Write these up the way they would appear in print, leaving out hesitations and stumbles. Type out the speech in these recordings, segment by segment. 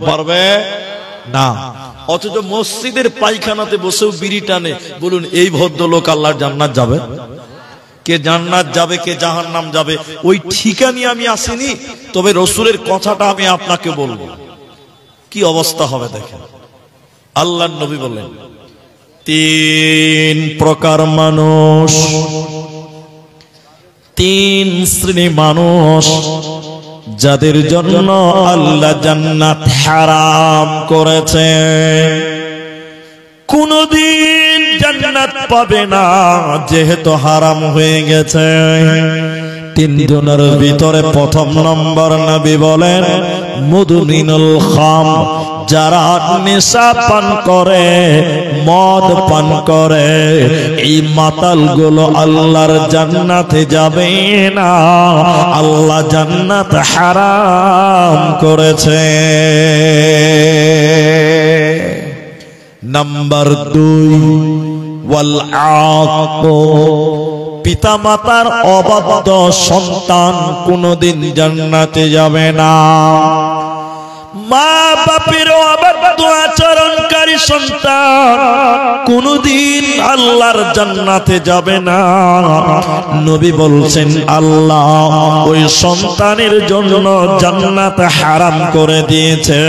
পারবে না। অথচ মসজিদের পায়খানাতে বসেও বিড়ি টানে। বলুন এই ভদ্রলোক আল্লাহর জান্নাত যাবে? কে জান্নাত যাবে কে জাহান্নাম যাবে ওই ঠিকানি আমি আসিনি, তবে রসুলের কথাটা আমি আপনাকে বলবো। কি অবস্থা হবে দেখেন। আল্লাহর নবী বলেন তিন প্রকার মানুষ, তিন শ্রেণী মানুষ যাদের জন্য আল্লাহ জান্নাত হারাম করেছে, কোনদিন জান্নাত পাবে না যেহেতু হারাম হয়ে গেছে। তিনজনের ভিতরে প্রথম নম্বর নবী বলেন মুদমিনুল খাম, যারা নেশা পান করে, মদ পান করে, এই মাতালগুলো আল্লাহর জান্নাতে যাবে না, আল্লাহ জান্নাত হারাম করেছে। নাম্বার দুই ওয়াল আক, পিতা মাতার অবাধ্য সন্তান কোনদিন জান্নাতে যাবে না। মা বাপের অবাধ্য আচরণকারী সন্তান কোনদিন আল্লাহর জান্নাতে যাবে না। নবী বলছেন আল্লাহ ওই সন্তানের জন্য জান্নাত হারাম করে দিয়েছে,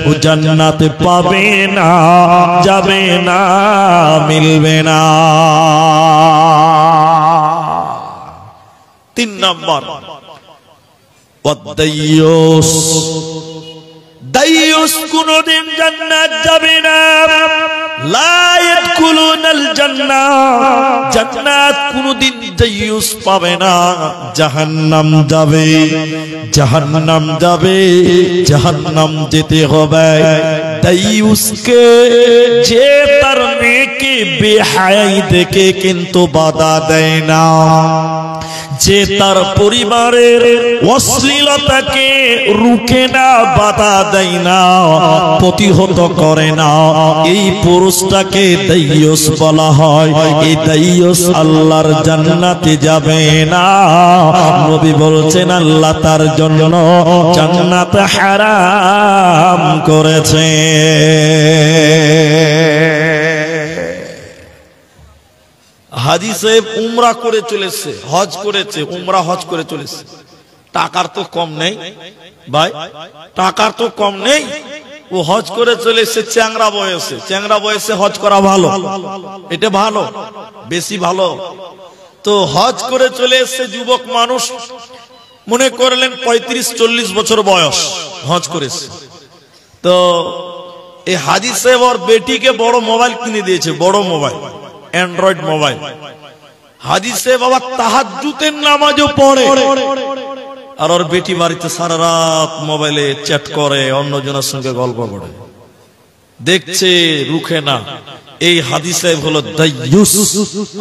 ও জান্নাতে পাবে না, যাবে না, মিলবে না। তিন নম্বর ওয়াদাইয়ুস, দাইয়ুস কোনদিন জান্নাত যাবে না। লা ইয়াদখুলুনাল জান্নাত, জান্নাত কোনদিন দাইয়ুস পাবে না, জাহান্নাম যাবে, জাহান্নাম যাবে, জাহান্নাম যেতে হবে। দাইয়ুসকে যে তার নেকি বেহায়াই দেখে কিন্তু বাধা দেয় না, যে তার পরিবারের অশ্লীলতাকে রুখে না, বাধা দেয় না, প্রতিহত করে না, এই পুরুষটাকে দাইয়ুস বলা হয়। এই দাইয়ুস আল্লাহর জান্নাতে যাবে না। নবী বলছেন আল্লাহ তার জন্য জান্নাত হারাম করেছে। হাজী সাহেব উমরা করে চলেছে, হজ করেছে, উমরা হজ করে চলেছে, টাকার তো কম নেই ভাই, টাকার তো কম নেই। ও হজ করে চলেছে চ্যাংরা বয়সে, চ্যাংরা বয়সে হজ করা ভালো, এটা ভালো, বেশি ভালো। তো হজ করে চলে এসছে যুবক মানুষ, মনে করলেন 35-40 বছর বয়স, হজ করেছে। তো এই হাজী সাহেব ওর বেটিকে বড় মোবাইল কিনে দিয়েছে, বড় মোবাইল, অ্যান্ড্রয়েড মোবাইল। হাজী সাহেব আবার তাহাজ্জুদের নামাজও পড়ে, আর ওর বেটি বাড়িতে সারা রাত মোবাইলে চ্যাট করে, অন্যজনের সঙ্গে গল্প করে, দেখছে, রুখে না। এই হাজী সাহেব হলো দাইয়ুস।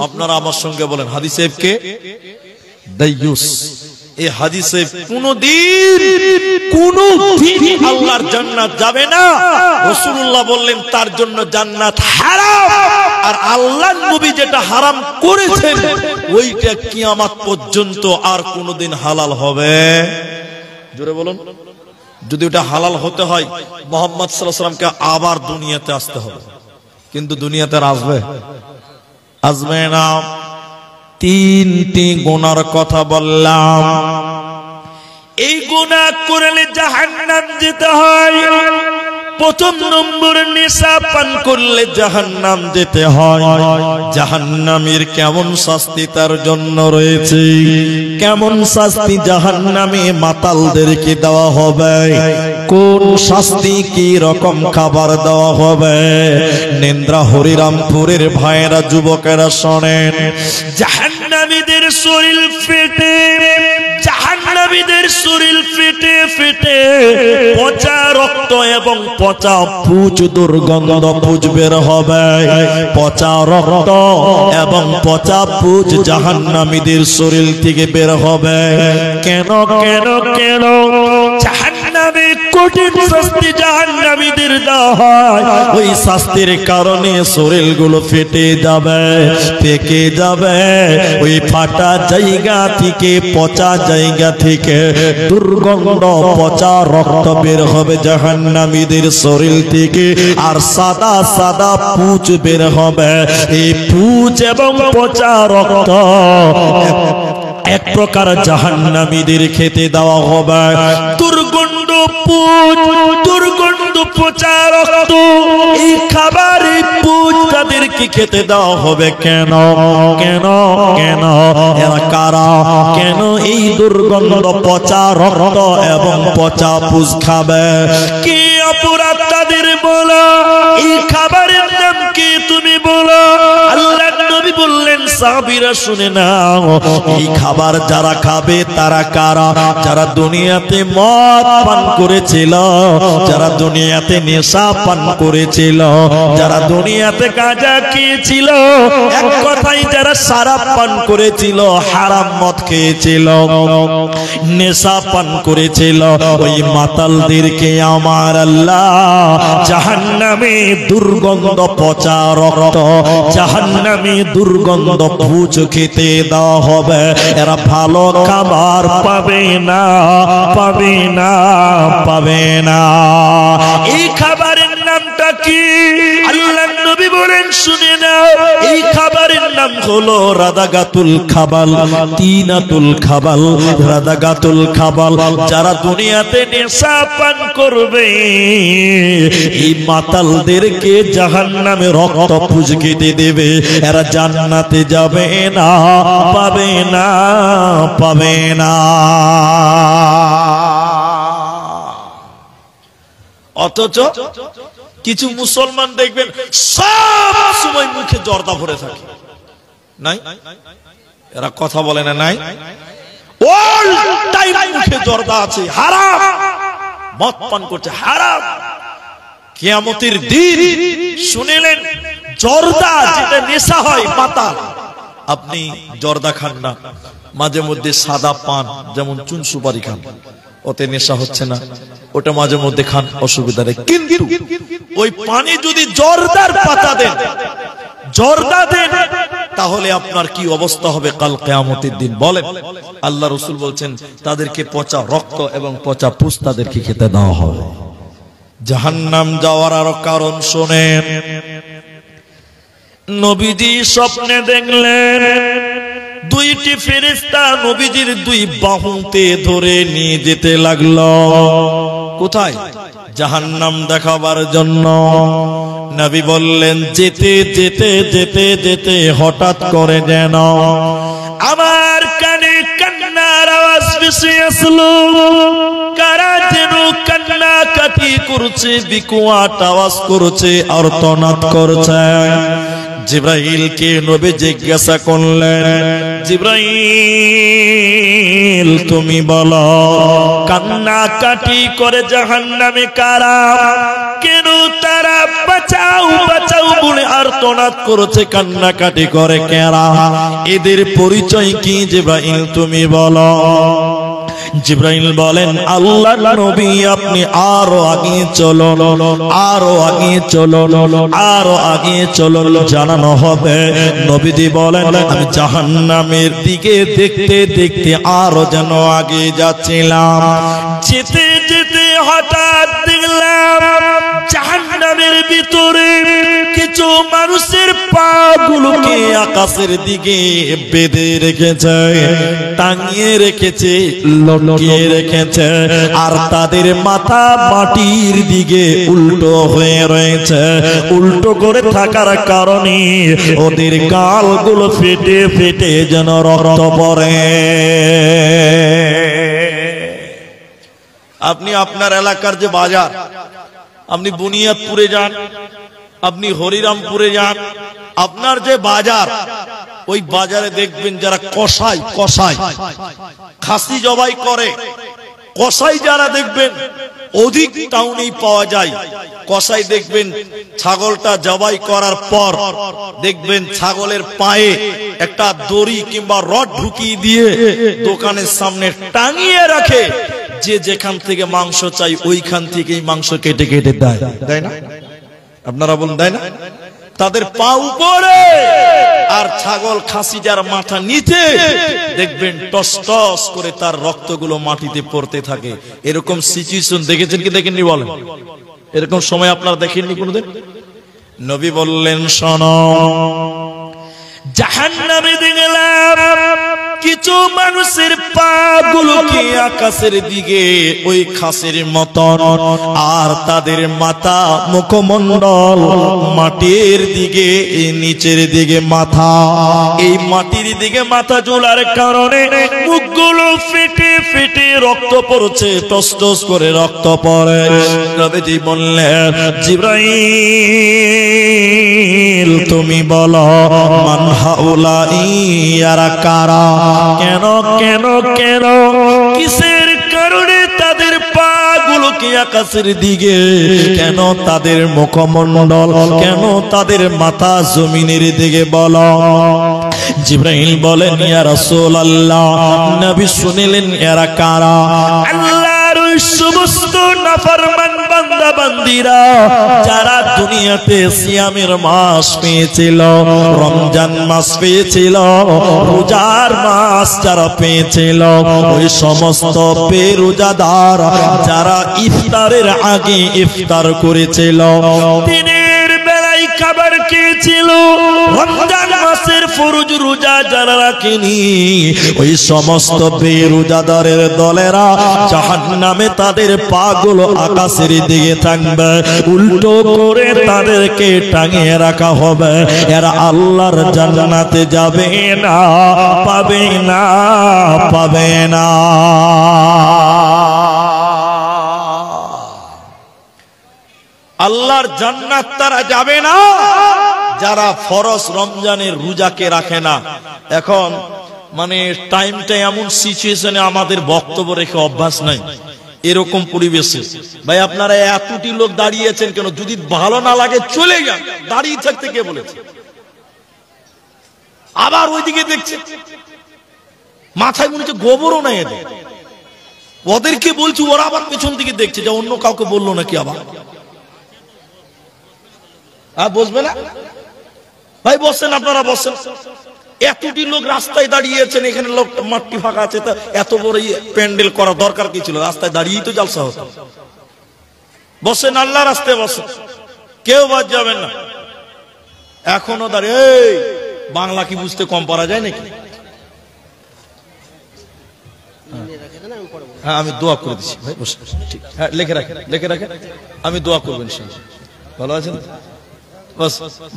আপনারা আমার সঙ্গে বলেন হাজী সাহেব কে? দাইয়ুস। এই হাজী সাহেব কোনদিন আল্লাহর জান্নাত যাবে না। রাসূলুল্লাহ বললেন তার জন্য জান্নাত হারাম, আর আল্লাহর নবী যেটা হারাম করেছেন ওইটা কিয়ামত পর্যন্ত আর কোনদিন হালাল হবে। জোরে বলুন। যদি ওটা হালাল হতে হয় মুহাম্মদ সাল্লাল্লাহু আলাইহি ওয়াসাল্লামকে আবার দুনিয়াতে আসতে হবে, কিন্তু দুনিয়াতে আসবে? আসবে না। তিনটি গুনার কথা বললাম, এই গুনাহ করলে জাহান্নাম যেতে হয়। প্রথম নম্বর নেশা পান করলে জাহান্নাম যেতে হয়। জাহান্নামের কেমন শাস্তি তার জন্য রয়েছে, কেমন শাস্তি জাহান্নামে মাতালদেরকে দেওয়া হবে, কোন শাস্তি, কি রকম খাবার দেওয়া হবে। নেন্দ্রা হরিরামপুরের ভাইয়েরা, যুবকেরা শোনেন, জাহান্নামীদের শরীর ফেটে, জাহান্নামীদের শরীর ফেটে ফেটে পচা রক্ত এবং পচা পুঁজ, দুর্গন্ধ পুঁজ বের হবে। পচা রক্ত এবং পচা পুঁজ জাহান্নামীদের শরীর থেকে বের হবে। কেন কেন কেন? জাহান্নাম জাহান্নামে কঠিন শাস্তি জাহান্নামীদের দেওয়া হয়, ওই শাস্তির কারণে শরীরগুলো ফেটে যাবে, পেকে যাবে। ওই ফাটা জায়গা থেকে, পচা জায়গা থেকে দুর্গন্ধ পচা রক্ত বের হবে জাহান্নামীদের শরীর থেকে, আর সাদা সাদা পুঁজ বের হবে। এই পুঁজ এবং পচা রক্ত এক প্রকার জাহান্নামীদের খেতে দেওয়া হবে। দুর্গন্ধ পুঁজ, দুর্গন্ধ পচা রক্ত, এই খাবার, এই পুঁজ তাদেরকে খেতে দেওয়া হবে। কেন কেন কেন? এরা কারা? কেন এই দুর্গন্ধ পচা রক্ত এবং পচা পুঁজ খাবে? কি অপরাধ তাদের বলো? এই খাবারের নাম কি তুমি বলো? আল্লাহর নবী বললেন, সাহাবীরা শুনে নাও, এই খাবার যারা খাবে তারা কারা? যারা দুনিয়াতে মদ পান করেছিল, যারা দুনিয়াতে নেশা পান করেছিল, যারা দুনিয়াতে গাঁজা খেয়েছিল, এক কথায় যারা শরাব পান করেছিল, হারাম মদ খেয়েছিল, নেশা পান করেছিল, ওই মাতালদেরকে আমার আল্লাহ জাহান্নামে দুর্গন্ধ পচা রক্ত, জাহান্নামে দুর্গন্ধ পুঁজ খেতে দেওয়া হবে। এরা ভালো খাবার পাবে না, পাবে না, পাবে না। এই খাবারের নামটা কি? আল্লাহর নবী বলেন, শুনে নাও, এই খাবারের নাম হলো রাদাগাতুল খাবাল, তিনাতুল খাবাল, রাদাগাতুল খাবাল। যারা দুনিয়াতে নেশা পান করবে, এই মাতালদেরকে জাহান্নামে রক্ত পুঁজ খেতে দেবে। এরা জান্নাতে যাবে না, পাবে না, পাবে না। অথচ কিছু মুসলমান দেখবেন সব সময় মুখে জর্দা ভরে থাকে, নাই? এরা কথা বলে না, নাই? অল টাইম মুখে জর্দা আছে, হারাম, মদ পান করছে, হারাম। কিয়ামতের দিন শুনিলেন, জর্দা যেটা নেশা হয়, মাতাল। আপনি জর্দা খান না, মাঝে মধ্যে সাদা পান যেমন চুন সুপারি খান, ওতে নেশা হচ্ছে না, ওটা মাঝে মধ্যে খান, অসুবিধা নেই। কিন্তু ওই পানি যদি জর্দার পাতা দেন, জর্দা দেন, তাহলে আপনার কি অবস্থা হবে কাল কিয়ামতের দিন? বলেন। আল্লাহ রাসূল বলছেন, তাদেরকে পচা রক্ত এবং পচা পুঁজ তাদেরকে খেতে দেওয়া হবে। জাহান্নাম যাওয়ার আরো কারণ শোনেন। নবীজি স্বপ্নে দেখলেন দুইটি ফেরেশতা নবীজির দুই বাহুতে ধরে নিয়ে যেতে লাগলো। কোথায়? জাহান্নাম দেখাবার জন্য। নবী বললেন, যেতে যেতে যেতে যেতে হঠাৎ করে যেন আমার কানে কান্নার আওয়াজ ভেসে আসলো। কারা যেন কান্না কাটি করছে, বিকট আওয়াজ করছে, আর্তনাদ করছে। জিবরাইলকে নবী জিজ্ঞাসা করলেন, জিবরাইল তুমি বলো, কান্না কাটি করে জাহান্নামে কারা? কেন তারা বাঁচাও বাঁচাও বলে আর্তনাদ করছে, কান্না কাটি করে কারা? এদের পরিচয় কি জিবরাইল তুমি বলো? জিবরাইল বলেন, আল্লাহর নবী আপনি আরো আগে চলুন, আরো আগে চলুন, আরো আগে চলুন, জানানো হবে। নবীজি বলেন, আমি জাহান্নামের দিকে দেখতে দেখতে আরো যেন আগে যাচ্ছিলাম। যেতে যেতে হঠাৎ দেখলাম জাহান্নামের ভিতরে কিছু মানুষের পা গুলোকে আকাশের দিকে বেঁধে রেখেছে, টাঙিয়ে রেখেছে, লটকিয়ে রেখেছে, আর তাদের মাথা মাটির দিকে উল্টো হয়ে রয়েছে। উল্টো করে থাকার কারণে ওদের গালগুলো ফেটে ফেটে যেন রক্ত পড়ে। আপনি আপনার এলাকার যে বাজার, আপনি বুনিয়াদপুরে যান, আপনি হরিরামপুরে যান, আপনার যে বাজার, ওই বাজারে দেখবেন যারা কসাই, কসাই খাসি জবাই করে, কসাই যারা দেখবেন অধিক টাউনেই পাওয়া যায়। কসাই দেখবেন ছাগলটা জবাই করার পর দেখবেন ছাগলের পায়ে একটা দড়ি কিংবা রড ঢুকিয়ে দিয়ে দোকানের সামনে টাঙিয়ে রাখে, যে যেখান থেকে মাংস চাই ওইখান থেকেই মাংস কেটে কেটে দেয়, দেয় না? আপনারা বলুন দেয় না? তাদের পা উপরে আর ছাগল খাসিটার মাথা নিচে, দেখবেন টস টস করে তার রক্তগুলো মাটিতে পড়তে থাকে। এরকম সিচুয়েশন দেখেছেন কি দেখেননি বলেন? এরকম সময় আপনারা দেখেননি কোনোদিন? নবী বললেন শোনো, জাহান্নামে দেখলাম কিছু মানুষের পা গুলো কি আকাশের দিকে ওই খাসের মতন, আর তাদের মাথা মুখমণ্ডল মাটির দিকে, এই নিচের দিকে মাথা, এই মাটির দিকে মাথা ঝোলার কারণে মুখগুলো ফেটে ফেটে রক্ত পড়ছে, টস টস করে রক্ত পড়ে। নবীজি বললেন জিবরাইল তুমি বলো মান হাউলাই ইয়ারা কারা, কেন কেন কেন কিসের কারণে তাদের পা গুলো কি আকাশের দিকে, কেন তাদের মুখমণ্ডল, কেন তাদের মাথা জমিনের দিকে বলো। জিবরাইল বলেন ইয়া রাসূলুল্লাহ, নবী শুনিলেন এরা কারা? আল্লাহর ওই সমস্ত নাফরমান বান্দা বান্দিরা যারা দুনিয়াতে সিয়ামের মাস পেয়েছিল, রমজান মাস পেয়েছিল, রোজার মাস যারা পেয়েছিল, ওই সমস্ত বেরোজাদার যারা ইফতারের আগে ইফতার করেছিল, দিনের বেলায় খাবার খেয়েছিল, রমজান মাসের ফরজ রোজা যারা রাখেনি, ওই সমস্ত বেরোজাদারের দলেরা জাহান্নামে তাদের পা গুলো আকাশের দিকে থাকবে, উল্টো করে তাদেরকে টাঙিয়ে রাখা হবে। এরা আল্লাহর জান্নাতে যাবে না, পাবে না, পাবে না। আল্লাহর জান্নাত তারা যাবে না যারা ফরজ রমজানের রোজাকে রাখে না। এখন মানে টাইমটা এমন সিচুয়েশনে আমাদের বক্তব্য রেখে অভ্যাস নাই, এরকম পরিবেশে ভাই আপনারা এতটি লোক দাঁড়িয়েছেন কেন? যদি ভালো না লাগে চলে যান, দাঁড়িয়ে থাকতে কে বলেছে? আবার ওইদিকে দেখছে, মাথায় মনে হচ্ছে গোবরও নাই এদের, ওদেরকে বলছি, ওরা আবার পেছন দিকে দেখছে যে অন্য কাউকে বললো নাকি আবার। বসবে না ভাই? বসেন, আপনারা বসেন। এতটি লোক রাস্তায় দাঁড়িয়েছেন, এখানে লোক মাটি ফাঁকা আছে, তা এত বড় প্যান্ডেল করা দরকার কি ছিল? রাস্তায় দাঁড়িয়েই তো জলসা হতো। বসেন, আল্লাহ রাস্তায় বসেন, কেউ বাদ যাবেন না। এখনো দাঁড়িয়ে, এই বাংলা কি বুঝতে কম পারা যায় নাকি? হ্যাঁ আমি দোয়া করে দিচ্ছি ভাই, বসে ঠিক, হ্যাঁ লিখে রাখেন, লিখে রাখেন, আমি দোয়া করবেন। ভালো আছেন?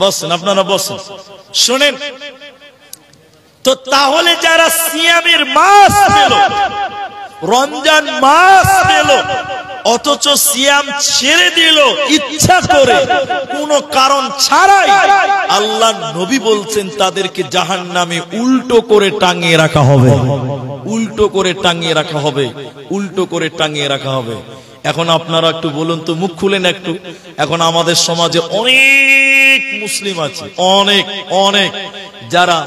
বসেন, আপনারা বসেন। শোনেন তো, তাহলে যারা সিয়ামের মাস পেল, রমজান মাস পেল, অথচ সিয়াম ছেড়ে দিল ইচ্ছা করে, কোনো কারণ ছাড়াই, আল্লাহ নবী বলছেন তাদেরকে জাহান্নামে উল্টো করে টাঙিয়ে রাখা হবে, উল্টো করে টাঙিয়ে রাখা হবে, উল্টো করে টাঙিয়ে রাখা হবে। এখন আপনারা একটু বলুন তো, মুখ খুলেন একটু। এখন আমাদের সমাজে অনেক মুসলিম আছে, অনেক অনেক, যারা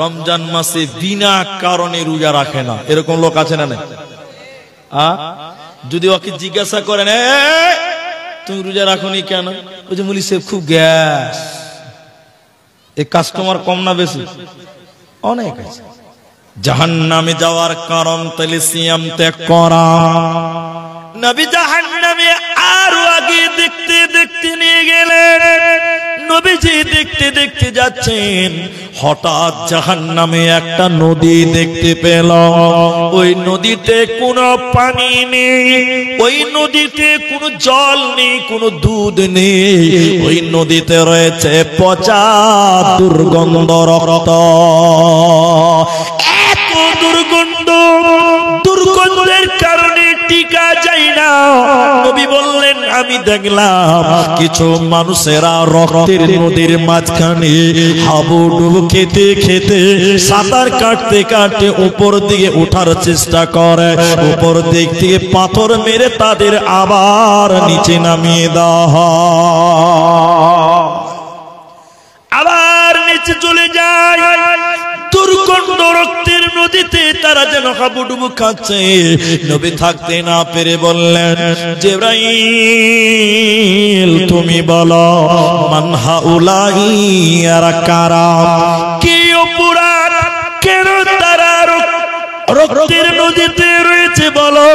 রমজান মাসে বিনা কারণে রোজা রাখে না। এরকম লোক আছে না? যদি ওকে জিজ্ঞাসা করেন তুমি রোজা রাখোনি কেন, ওই যে মুলি সাহেব খুব গ্যাস। এই কাস্টমার কম না বেশি? অনেক আছে। জাহান্নামে যাওয়ার কারণ তাহলে সিয়াম ত্যাগ করা। নবী জাহান্নামে আরো আগে দেখতে দেখতে নিয়ে গেলেন। নবীজি দেখতে দেখতে যাচ্ছেন, হঠাৎ জাহান্নামে একটা নদী দেখতে পেল। ওই নদীতে কোনো পানি নেই, ওই নদীতে কোনো জল নেই, কোনো দুধ নেই, ওই নদীতে রয়েছে পচা দুর্গন্ধ রক্ত। এত দুর্গন্ধ, দুর্গন্ধের কারণে টিকা যায় না। নবী বললেন আমি দেখলাম কিছু মানুষেরা রক্তের নদীর মাঝখানে হাবুডুবু খেতে খেতে, সাঁতার কাটতে কাটতে উপর দিকে ওঠার চেষ্টা করে, উপর দিক থেকে পাথর মেরে তাদের আবার নিচে নামিয়ে দেওয়া হয়, আবার নিচে চলে যায়। দুর্গন্ধ রক্তের নদীতে তারা যেন হাবুডুবু খাচ্ছে। নবী থাকতে না পেরে বললেন, জিবরাইল তুমি বলো মান হাউলাই আর কারা, কি অপরাধ, কেন তারা রক্তের নদীতে রয়েছে বলো।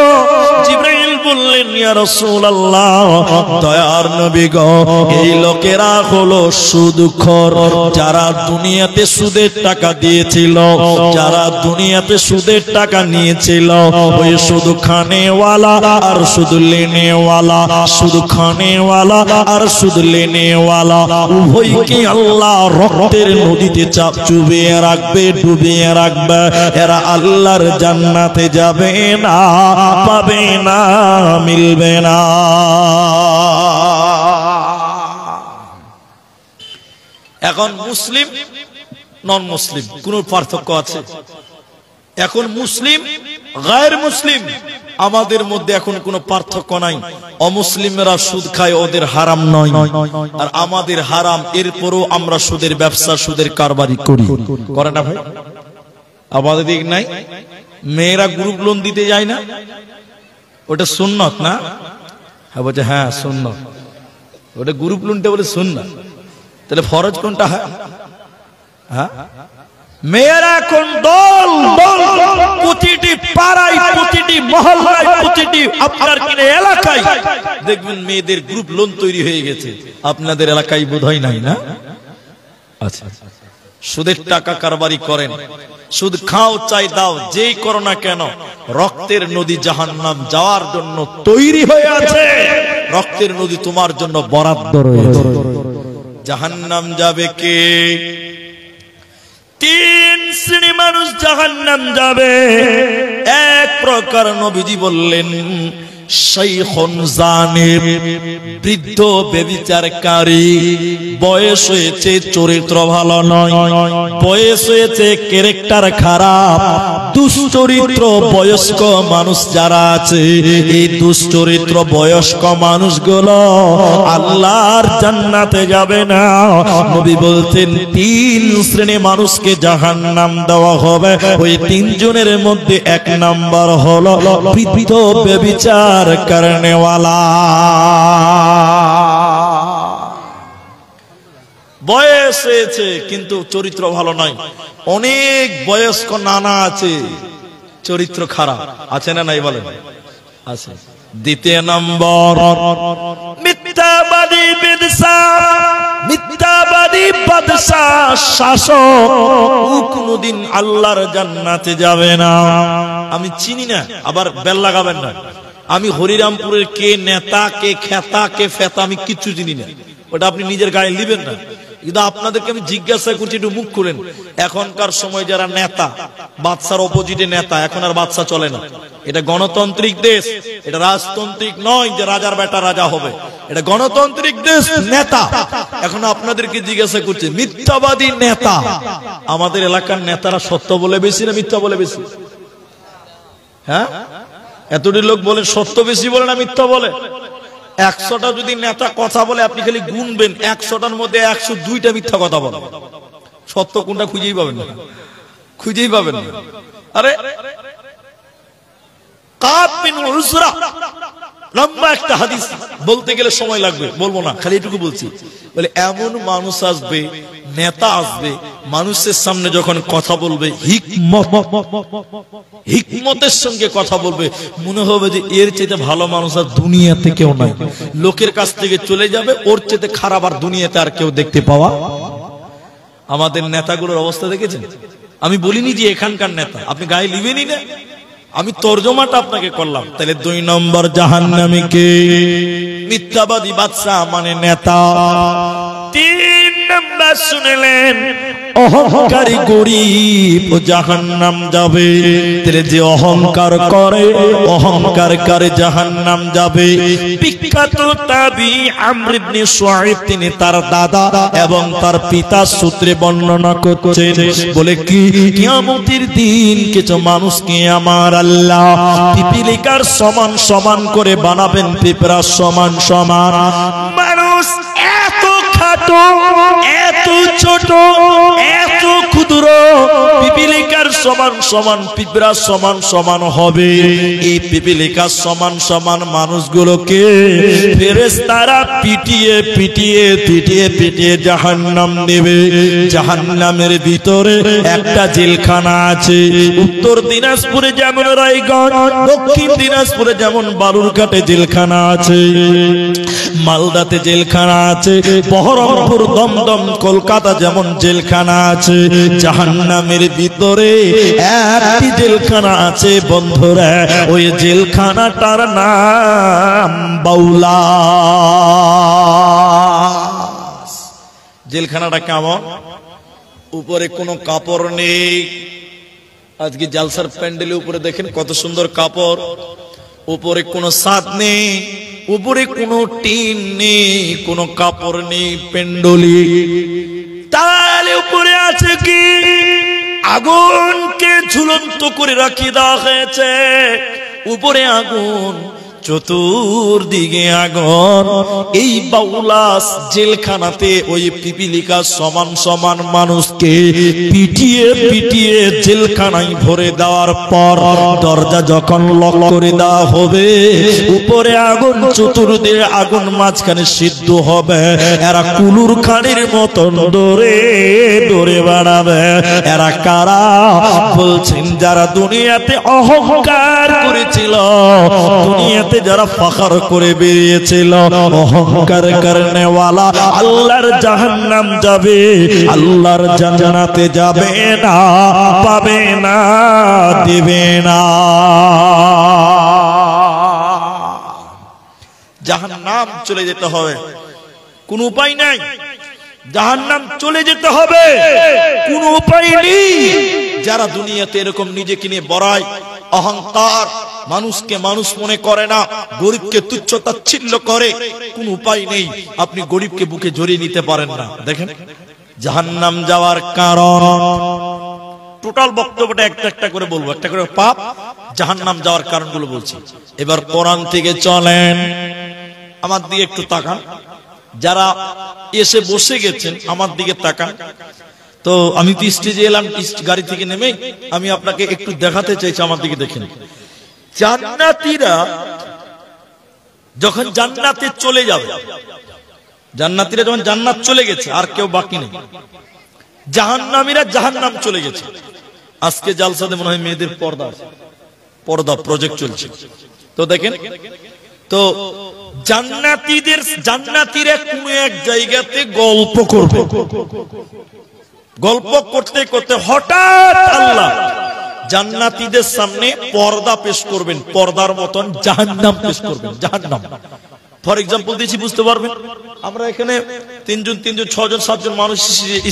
জিবরাইল বললেন, ইয়া রাসূলুল্লাহ, দয়ার নবী গো, এই লোকেরা হলো সুদখোর, যারা দুনিয়াতে সুদের টাকা দিয়েছিল, যারা দুনিয়াতে সুদের টাকা নিয়েছিল, ওই সুদ খানেওয়ালা আর সুদ লেনেওয়ালা, সুদ খানেওয়ালা আর সুদ লেনেওয়ালা উভয়কে আল্লাহ রক্তের নদীতে চাপ চুবিয়ে রাখবে, ডুবিয়ে রাখবে। এরা আল্লাহর জান্নাতে যাবে না, পাবে না, মিলবে না। এখন মুসলিম নন মুসলিম কোন পার্থক্য আছে? এখন মুসলিম গায়ের মুসলিম আমাদের মধ্যে এখন কোনো পার্থক্য নাই। অমুসলিমরা সুদ খায়, ওদের হারাম নয়, আর আমাদের হারাম। এরপরও আমরা সুদের ব্যবসা, সুদের কারবারি করি, করে না ভাই? আমাদের দিক নাই? মেয়েরা গ্রুপ লোন দিতে যায় না, ওটা সুন্নত না? হ্যাঁ বলছে, হ্যাঁ সুন্নত। ওটা গ্রুপ লোনটা বলে সুন্নত, তাহলে ফরজ কোনটা? হ্যাঁ, মেয়েরা এখন দল দল প্রতিটি পাড়ায়, প্রতিটি মহল্লায়, প্রতিটি আপনার কিনে এলাকায় দেখবেন মেয়েদের গ্রুপ লোন তৈরি হয়ে গেছে। আপনাদের এলাকায় বোধহয় নাই না? আচ্ছা, সুদের টাকা কারবারি করেন, সুদ খাও চাই দাও, যেই করো না কেন, রক্তের নদী জাহান্নাম যাওয়ার জন্য তৈরি হয়ে আছে। রক্তের নদী তোমার জন্য বরাদ্দ রয়েছে। জাহান্নাম যাবে কে? তিন শ্রেণী মানুষ জাহান্নাম যাবে। এক প্রকার নবীজি বললেন, শাইখুন জানিব, বৃদ্ধ ব্যভিচারকারী, বয়স হয়েছে, চরিত্র ভালো নয়, বয়স হয়েছে, ক্যারেক্টার খারাপ, দুশ্চরিত্র বয়স্ক মানুষ যারা আছে, এই দুশ্চরিত্র বয়স্ক মানুষগুলো আল্লাহর জান্নাতে যাবে না। নবী বলতেন, তিন শ্রেণী মানুষকে জাহান্নাম দেওয়া হবে। ওই তিনজনের মধ্যে এক নাম্বার হলো বৃদ্ধ ব্যভিচার करने वाला। বয়স হয়েছে কিন্তু চরিত্র ভালো নয়। অনেক বয়স্ক নানা আছে, চরিত্র খারাপ আছে না নাই বলেন? আছে। দ্বিতীয় নম্বর মিথ্যাবাদী বাদশাহ, মিথ্যাবাদী বাদশাহ শাসক, ও কোনদিন আল্লাহর জান্নাতে যাবে না। আমি চিনি না, আবার বেল লাগাবেন না। আমি হরিরামপুরের কে নেতা, কে খেতা, কে ফেতা, আমি কিচ্ছু চিনি না। ওটা আপনি নিজের গায়ে লিবেন না। কিন্তু আপনাদেরকে আমি জিজ্ঞাসা করছি, একটু মুখ খুলেন। এখনকার সময় যারা নেতা, বাদশার অপোজিটে নেতা, এখন আর বাদশা চলে না। এটা গণতান্ত্রিক দেশ, এটা রাজতান্ত্রিক নয় যে রাজার বেটা রাজা হবে। এটা গণতান্ত্রিক দেশ, নেতা। এখন আপনাদেরকে জিজ্ঞাসা করছি, মিথ্যাবাদী নেতা, আমাদের এলাকার নেতারা সত্য বলে বেশি না মিথ্যা বলে বেশি? হ্যাঁ, এতটি লোক বলেন সত্য বেশি বলে না মিথ্যা বলে? 100টা যদি নেতা কথা বলে, আপনি খালি গুনবেন, 100টার মধ্যে 102টা মিথ্যা কথা বলে। সত্য কোনটা খুঁজেই পাবেন না, খুঁজেই পাবেন না। আরে কাব বিন উজরা, লম্বা একটা হাদিস, বলতে গেলে সময় লাগবে, বলবো না, খালি এটুকু বলছি। বলে এমন মানুষ আসবে, নেতা আসবে, মানুষের সামনে যখন কথা বলবে হিকমতের সঙ্গে কথা বলবে, মনে হবে যে এর চাইতে ভালো মানুষ আর দুনিয়াতে কেউ নাই। লোকের কাছ থেকে চলে যাবে, ওর চাইতে খারাপ আর দুনিয়াতে আর কেউ দেখতে পাওয়া। আমাদের নেতাগুলোর অবস্থা দেখেছেন? আমি বলিনি যে এখানকার নেতা, আপনি গায়ে লিবেনই না, আমি তর্জমাটা আপনাকে করলাম। তাহলে 2 নম্বর জাহান্নামী কে? মিথ্যাবাদী বাদশা মানে নেতা। 3 নম্বর শুনলেন, অহংকারী গরিব জাহান্নাম যাবে। তাহলে যে অহংকার করে, অহংকারী জাহান্নাম যাবে। বিখ্যাত তাবী আমর ইবনে শুআইব, তিনি তার দাদা এবং তার পিতার সূত্রে বর্ণনা করছেন। বলে কি, কিয়ামতের দিন কিছু মানুষকে আমার আল্লাহ পিপিলিকার সমান সমান করে বানাবেন, পিঁপড়ার সমান সমান। মানুষ এত খাটো, এত ছোট, এত ক্ষুদ্র, পিপিলিকার সমান সমান, পিঁপড়া সমান সমান হবে। এই পিপিলিকার সমান সমান মানুষগুলোকে ফেরেশতারা পিটিয়ে পিটিয়ে পিটিয়ে পিটিয়ে জাহান্নাম নেবে। জাহান্নামের ভিতরে একটা জেলখানা আছে। উত্তর দিনাজপুরে যেমন রায়গঞ্জ, দক্ষিণ দিনাজপুরে যেমন বালুরঘাটে জেলখানা আছে, মালদাতে জেলখানা আছে, বহরমপুর, দমদম, কলকাতা যেমন জেলখানা আছে, জাহান্নামের ভিতরে একটি জেলখানা আছে বন্ধুরা। ওই জেলখানাটার নাম বাউলা। জেলখানাটা কেমন? উপরে কোনো কাপড় নেই। আজকে জালসার প্যান্ডেলের উপরে দেখেন কত সুন্দর কাপড়। উপরে কোনো ছাদ নেই, উপরে কোনো টিন নেই, কোনো কাপড় নেই, পেন্ডলি। তাহলে উপরে আছে কি? আগুনকে ঝুলন্ত করে রাখিয়ে দেওয়া হয়েছে। উপরে আগুন, চতুর্দিকে আগুন। এই বাউলাস জেলখানাতে ওই পিপিলিকা সমান সমান মানুষকে পিটিয়ে পিটিয়ে জেলখানায় ভরে দেওয়ার পর দরজা যখন লক করে দেওয়া হবে, উপরে আগুন, চতুর্দিকে আগুন, মাঝখানে সিদ্ধ হবে। এরা কুলুর খানির মতন দৌড়ে দৌড়ে বেড়াবে। এরা কারা? বলছেন যারা দুনিয়াতে অহংকার করেছিল, দুনিয়াতে যারা ফখর করে বেরিয়েছিল, অহংকার করনে ওয়ালা আল্লাহর জাহান্নাম যাবে, আল্লাহর জান্নাতে যাবে না, পাবে না, দিবে না। জাহান্নাম চলে যেতে হবে, কোন উপায় নাই। জাহান্নাম চলে যেতে হবে, কোন উপায় নেই। যারা দুনিয়াতে এরকম নিজেকে নিয়ে বড়ায়, অহংকার, মানুষকে মানুষ মনে করে না, গরিবকে তুচ্ছ তাচ্ছিল্য করে, কোন উপায় নেই। আপনি গরিবকে বুকে জড়িয়ে নিতে পারেন না। দেখেন জাহান্নাম যাওয়ার কারণ, টোটাল বক্তব্যটা একটা একটা করে বলবো, একটা করে পাপ জাহান্নাম যাওয়ার কারণগুলো বলছি। এবার কোরআন থেকে চলেন, আমার দিকে একটু তাকান। যারা এসে বসে গেছেন আমার দিকে তাকান। তো আমি তো স্টেজে এলাম, গাড়ি থেকে নেমে আমি আপনাকে একটু দেখাতে চাইছি, আমার দিকে দেখেন। জান্নাতীরা যখন জান্নাতে চলে যাবে, জান্নাতীরা যখন জান্নাত চলে গেছে, আর কেউ বাকি নেই, জাহান্নামীরা জাহান্নাম চলে গেছে। আজকে জালসাতে মনে হয় মেয়েদের পর্দা আছে, পর্দা প্রজেক্ট চলছে। তো দেখেন, তো জান্নাতীরা কোন এক জায়গাতে গল্প করবে। গল্প করতে করতে হঠাৎ আল্লাহ জান্নাতীদের সামনে পর্দা পেশ করবেন, পর্দার মতন জাহান্নাম পেশ করবেন। জাহান্নাম ফর এক্সাম্পল দিয়েছি, বুঝতে পারবেন। আমরা এখানে 3 জন 6 জন 7 জন মানুষ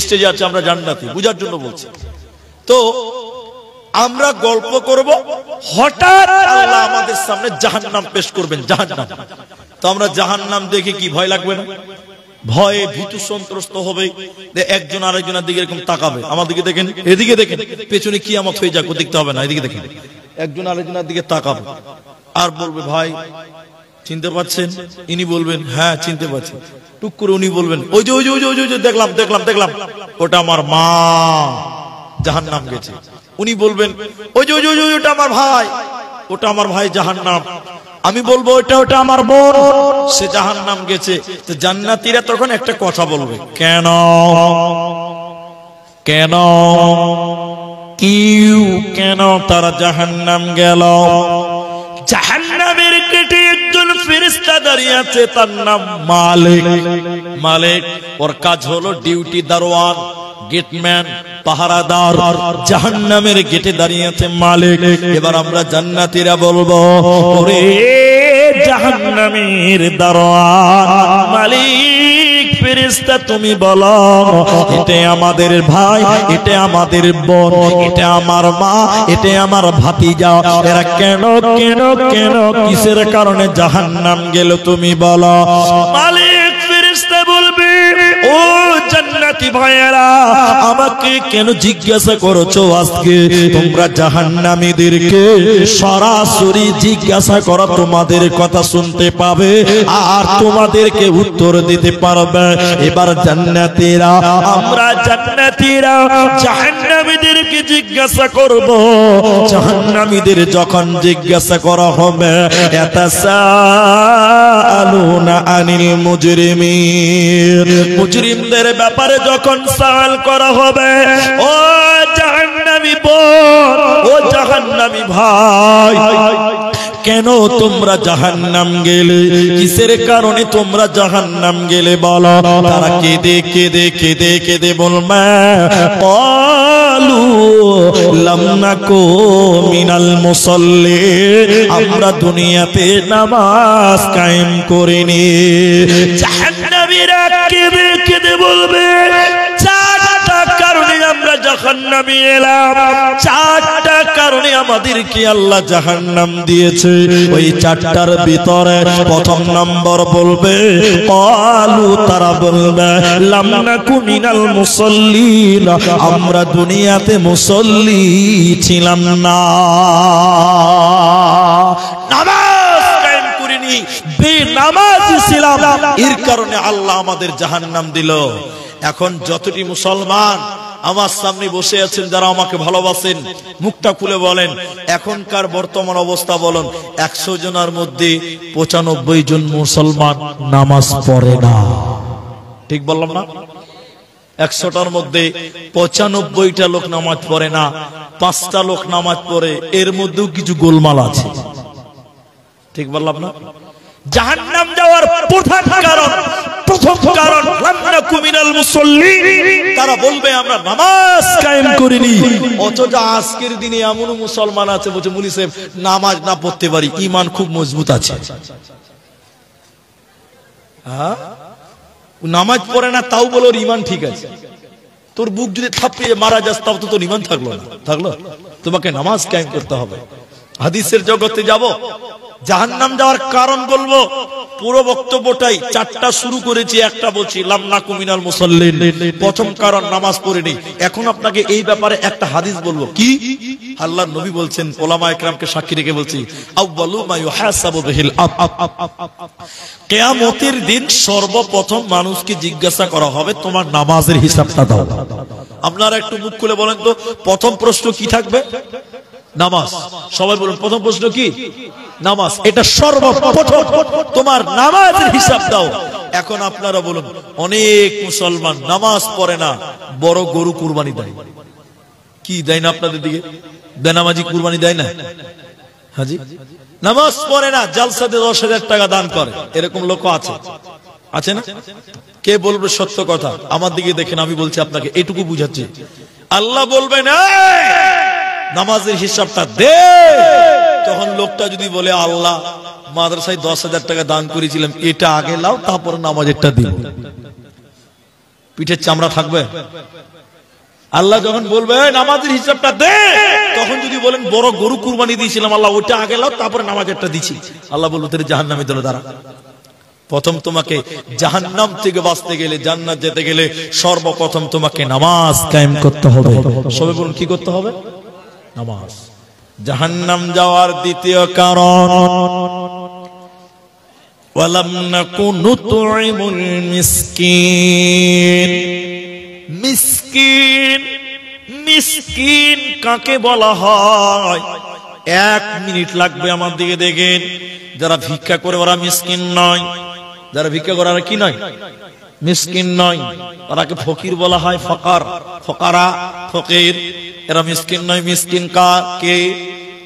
স্টেজে আছে, আমরা জান্নাতি, বুঝার জন্য বলছি। তো আমরা গল্প করব, হঠাৎ আল্লাহ আমাদের সামনে জাহান্নাম পেশ করবেন, জাহান্নাম। তো আমরা জাহান্নাম দেখে কি ভয় লাগবে না? ভয়ে ভীতু সন্ত্রস্ত হবে। একজন আরেকজনের দিকে এরকম তাকাবে। আমার দিকে দেখেন, এদিকে দেখেন, পেছনে কিয়ামত হয়ে যাক, দেখতে হবে না, এদিকে দেখেন। একজন আরেকজনের দিকে তাকাবে আর বলবে, ভাই চিনতে পাচ্ছেন? ইনি বলবেন, হ্যাঁ চিনতে পাচ্ছি। টুক করে উনি বলবেন, ওই যে ওই যে ওই যে দেখলাম দেখলাম দেখলাম, ওটা আমার মা, জাহান্নাম গেছে। উনি বলবেন, ওই যে ওই যে ওটা আমার ভাই, ওটা আমার ভাই, জাহান্নাম। আমি বলবো, ওটা আমার বোন, সে জাহান্নাম গেছে। তো জান্নাতীরা তখন একটা কথা বলবে, কেন কেন কেন তারা জাহান্নাম গেল? জাহান্নামের গেটে একজন ফেরেশতা দাঁড়িয়ে আছে, তার নাম মালিক। মালিক, ওর কাজ হলো ডিউটি দারোয়ান, গেটম্যান, পাহারাদার। জাহান্নামের গেটে দাঁড়িয়ে আছে মালিক। এবার আমরা জান্নাতীরা বলবো, ওরে জাহান্নামের দারোয়ান মালিক, ফেরেশতা তুমি বলো, এটা আমাদের ভাই, এটা আমাদের বোন, এটা আমার মা, এটা আমার ভাতিজা, এরা কেন কেন কেন কিসের কারণে জাহান্নাম গেল তুমি বলো। মালিক ফেরেশতা বলবে, ও জান্নাত জান্নাতি ভাইয়েরা, আমাকে কেন জিজ্ঞাসা করছো আজকে? তোমরা জাহান্নামীদেরকে সরাসরি জিজ্ঞাসা করো, তোমাদের কথা শুনতে পাবে আর তোমাদেরকে উত্তর দিতে পারবে। এবার জান্নাতীরা, আমরা জান্নাতীরা জাহান্নামীদেরকে জিজ্ঞাসা করব। জাহান্নামীদের যখন জিজ্ঞাসা করা হবে, ইয়াতাসাআলুনা আনিল মুজরিমিন, মুজরিমদের ব্যাপারে যখন সওয়াল করা হবে, ও জাহান্নামী বোন, ও জাহান্নামী ভাই, কেন তোমরা জাহান্নাম গেলে? কিসের কারণে তোমরা জাহান্নাম গেলে বলো? তারা কেঁদে কেঁদে কেঁদে কেঁদে বলবে, ক্বালু লাম নাকু মিনাল মুসাল্লিন, আমরা দুনিয়াতে নামাজ কায়েম করিনি। জাহান্নামীরা কেঁদে কেঁদে বলবে, চারটা কারণে আমরা জাহান্নামে এলাম, চারটা কারণে আমাদেরকে আল্লাহ জাহান্নাম দিয়েছে। ওই চারটার ভিতরে প্রথম নম্বর বলবে, ক্বালু, তারা বলবে, লাম নাকু মিনাল মুসাল্লিন, আমরা দুনিয়াতে মুসল্লি ছিলাম না, নামাজ কায়েম করিনি, বেনামাজি ছিলাম, এর কারণে আল্লাহ আমাদের জাহান্নাম দিল। এখন যতটি মুসলমান আমার সামনে বসে আছেন, যারা আমাকে ভালোবাসেন, মুখটা খুলে বলেন, এখনকার বর্তমান অবস্থা বলেন, 100 জনের মধ্যে 95 জন মুসলমান নামাজ পড়ে না। ঠিক বললাম না? 100টার মধ্যে 95টা লোক নামাজ পড়ে না, 5টা লোক নামাজ পড়ে, এর মধ্যেও কিছু গোলমাল আছে। ঠিক বললাম না? জাহান্নাম যাওয়ার প্রধান কারণ, প্রথম কারণ, লাম নাকু মিনাল মুসাল্লিন, তারা বলবে আমরা নামাজ কায়েম করিনি। অথচ আজকের দিনে এমন মুসলমান আছে বলছে, মুলি সাহেব নামাজ না পড়তে পারি, ঈমান খুব মজবুত আছে। হ্যাঁ, নামাজ পড়ে না, তাও বলো ঈমান ঠিক আছে। তোর বুক যদি থাপিয়ে মারা যাস, তাও তো তোর ঈমান থাকলো না, থাকলো? তোমাকে নামাজ কায়েম করতে হবে। হাদিসের জগতে যাব, জাহান্নাম যাওয়ার কারণ বলবো, পুরো বক্তব্যটাই 4টা শুরু করেছি, একটা বলছি লাম নাকু মিনাল মুসাল্লিন, প্রথম কারণ নামাজ পড়িনি। এখন আপনাকে এই ব্যাপারে একটা হাদিস বলবো। কি? আল্লাহর নবী বলছেন, ওলামা ইকরামকে সাক্ষী রেখে বলছি, আউয়ালু মা ইউহাসাবু বিহিল আবদ, কিয়ামতের দিন সর্বপ্রথম মানুষকে জিজ্ঞাসা করা হবে, তোমার নামাজের হিসাবটা দাও। আপনারা একটু মুখ খুলে বলেন তো, প্রথম প্রশ্ন কি থাকবে? নামাজ। সবাই বলুন, প্রথম প্রশ্ন কি? নামাজ। এটা সর্বপ্রথম, তোমার নামাজের হিসাব দাও। এখন আপনারা বলুন, অনেক মুসলমান নামাজ পড়ে না, বড় গরু কুরবানি দেয়। কি দেয় না আপনাদের দিকে? বেনামাজি কুরবানি দেয় না? হাজি, নামাজ পড়ে না, জালসাতে 10,000 টাকা দান করে, এরকম লোক আছে, আছে না? কে বলবে সত্য কথা? আমার দিকে দেখেন, আমি বলছি আপনাকে, এটুকু বুঝাচ্ছি। আল্লাহ বলবে না নামাজের হিসাবটা দে। তখন লোকটা যদি বলে, আল্লাহ মাদ্রাসায় 10,000 টাকা দান করেছিলাম, এটা আগে লাও, তারপর নামাজেরটা দিব, পিঠের চামড়া থাকবে? আল্লাহ যখন বলবে নামাজের হিসাবটা দে, তখন যদি বলেন বড় গরু কুরবানি দিয়েছিলাম, আল্লাহ ওটা আগে লাও, তারপরে নামাজেরটা দিছি, আল্লাহ বলবো তোর জাহান্নামে দিল দাঁড়া। প্রথম তোমাকে জাহান্নাম থেকে বাঁচতে গেলে, জান্নাত যেতে গেলে সর্বপ্রথম তোমাকে নামাজ কায়েম করতে হবে। সবাই বলুন, কি করতে হবে? নামাজ। জাহান্নাম যাওয়ার দ্বিতীয় কারণ, ওয়ালাম নাকু নুতঈমুল মিসকিন। মিসকিন, মিসকিন কাকে বলা হয়? 1 মিনিট লাগবে আমার দিকে দেখেন। যারা ভিক্ষা করে ওরা মিসকিন নয়, যারা ভিক্ষা করে ওরা কি নয়? মিসকিন নয়, ওরাকে ফকির বলা হয়, ফকার, ফকারা, ফকির, এরা মিসকিন নয়। মিসকিন কাকে?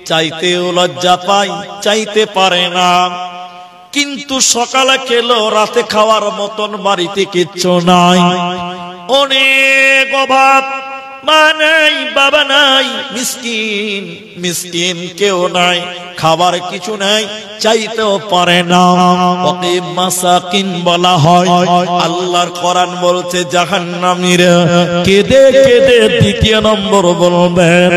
চাইতেও লজ্জা পায়, চাইতে পারে না, কিন্তু সকালে খেলো, রাতে খাওয়ার মতন বাড়িতে কিচ্ছু নাই, অনেক অভাব, মা নাই, বাবা নাই, মিসকিন মিসকিন কেউ নাই, খাবার কিছু নাই, চাইতেও পারে না, ওকে মাসাকিন বলা হয়। আল্লাহর কোরআন বলছে জাহান্নামীরা কেঁদে কেঁদে দ্বিতীয় নম্বর বলবেন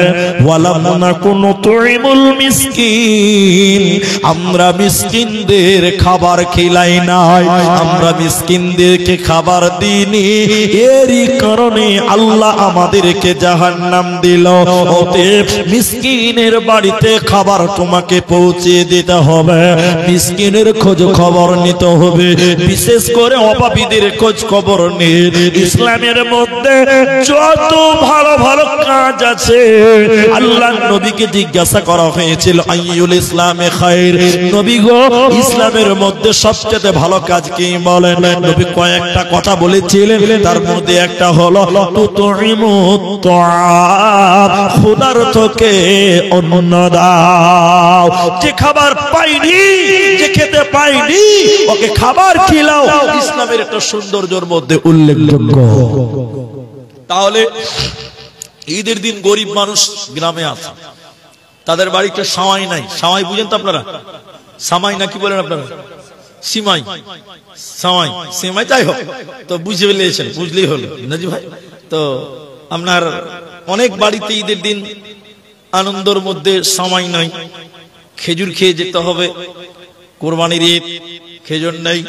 ওয়ালাম নাকুনু তুইমুল মিসকিন, আমরা মিসকিনদের খাবার খিলাই নাই, আমরা মিসকিনদেরকে খাবার দিইনি, এরই কারণে আল্লাহ আমাদেরকে জাহান্নাম দিল। অতএব মিসকিনের বাড়িতে খাবার তোমাকে পৌঁছে দিতে হবে, মিসকিনের খোঁজ খবর নিতে হবে, বিশেষ করে অভাবীদের খোঁজ খবর নিয়ে। ইসলামের মধ্যে যত ভালো ভালো কাজ আছে, আল্লাহর নবীকে জিজ্ঞাসা করা হয়েছিল আইয়ুল ইসলামে খায়র, নবী গো ইসলামের মধ্যে সবচেয়ে ভালো কাজ কি বলেন? নবী কয়েকটা কথা বলেছিলেন, তার মধ্যে একটা হলো তুতইমুত তাআম, ক্ষুধার্তকে অন্ন দাও। যে খাবার পাইনি, যে খেতে পাইনি, ওকে খাবার খিলাও, ইসলামের একটা সৌন্দর্যের মধ্যে উল্লেখযোগ্য। তাহলে ঈদের দিন গরিব মানুষ গ্রামে আছে, তাদের বাড়িতে সামাই নাই, সামাই বুঝেন তো আপনারা? সামাই না কি বলেন আপনারা? সিমাই, সামাই, সিমাই, যাই হোক, তো বুঝে ফেলেছেন, বুঝলেই হলো নাজি ভাই। তো আপনার অনেক বাড়িতে ঈদের দিন আনন্দের মধ্যে সামাই নাই, খেজুর খেয়ে যেতে হবে, কোরবানির ঈদ, খেজুর নাই,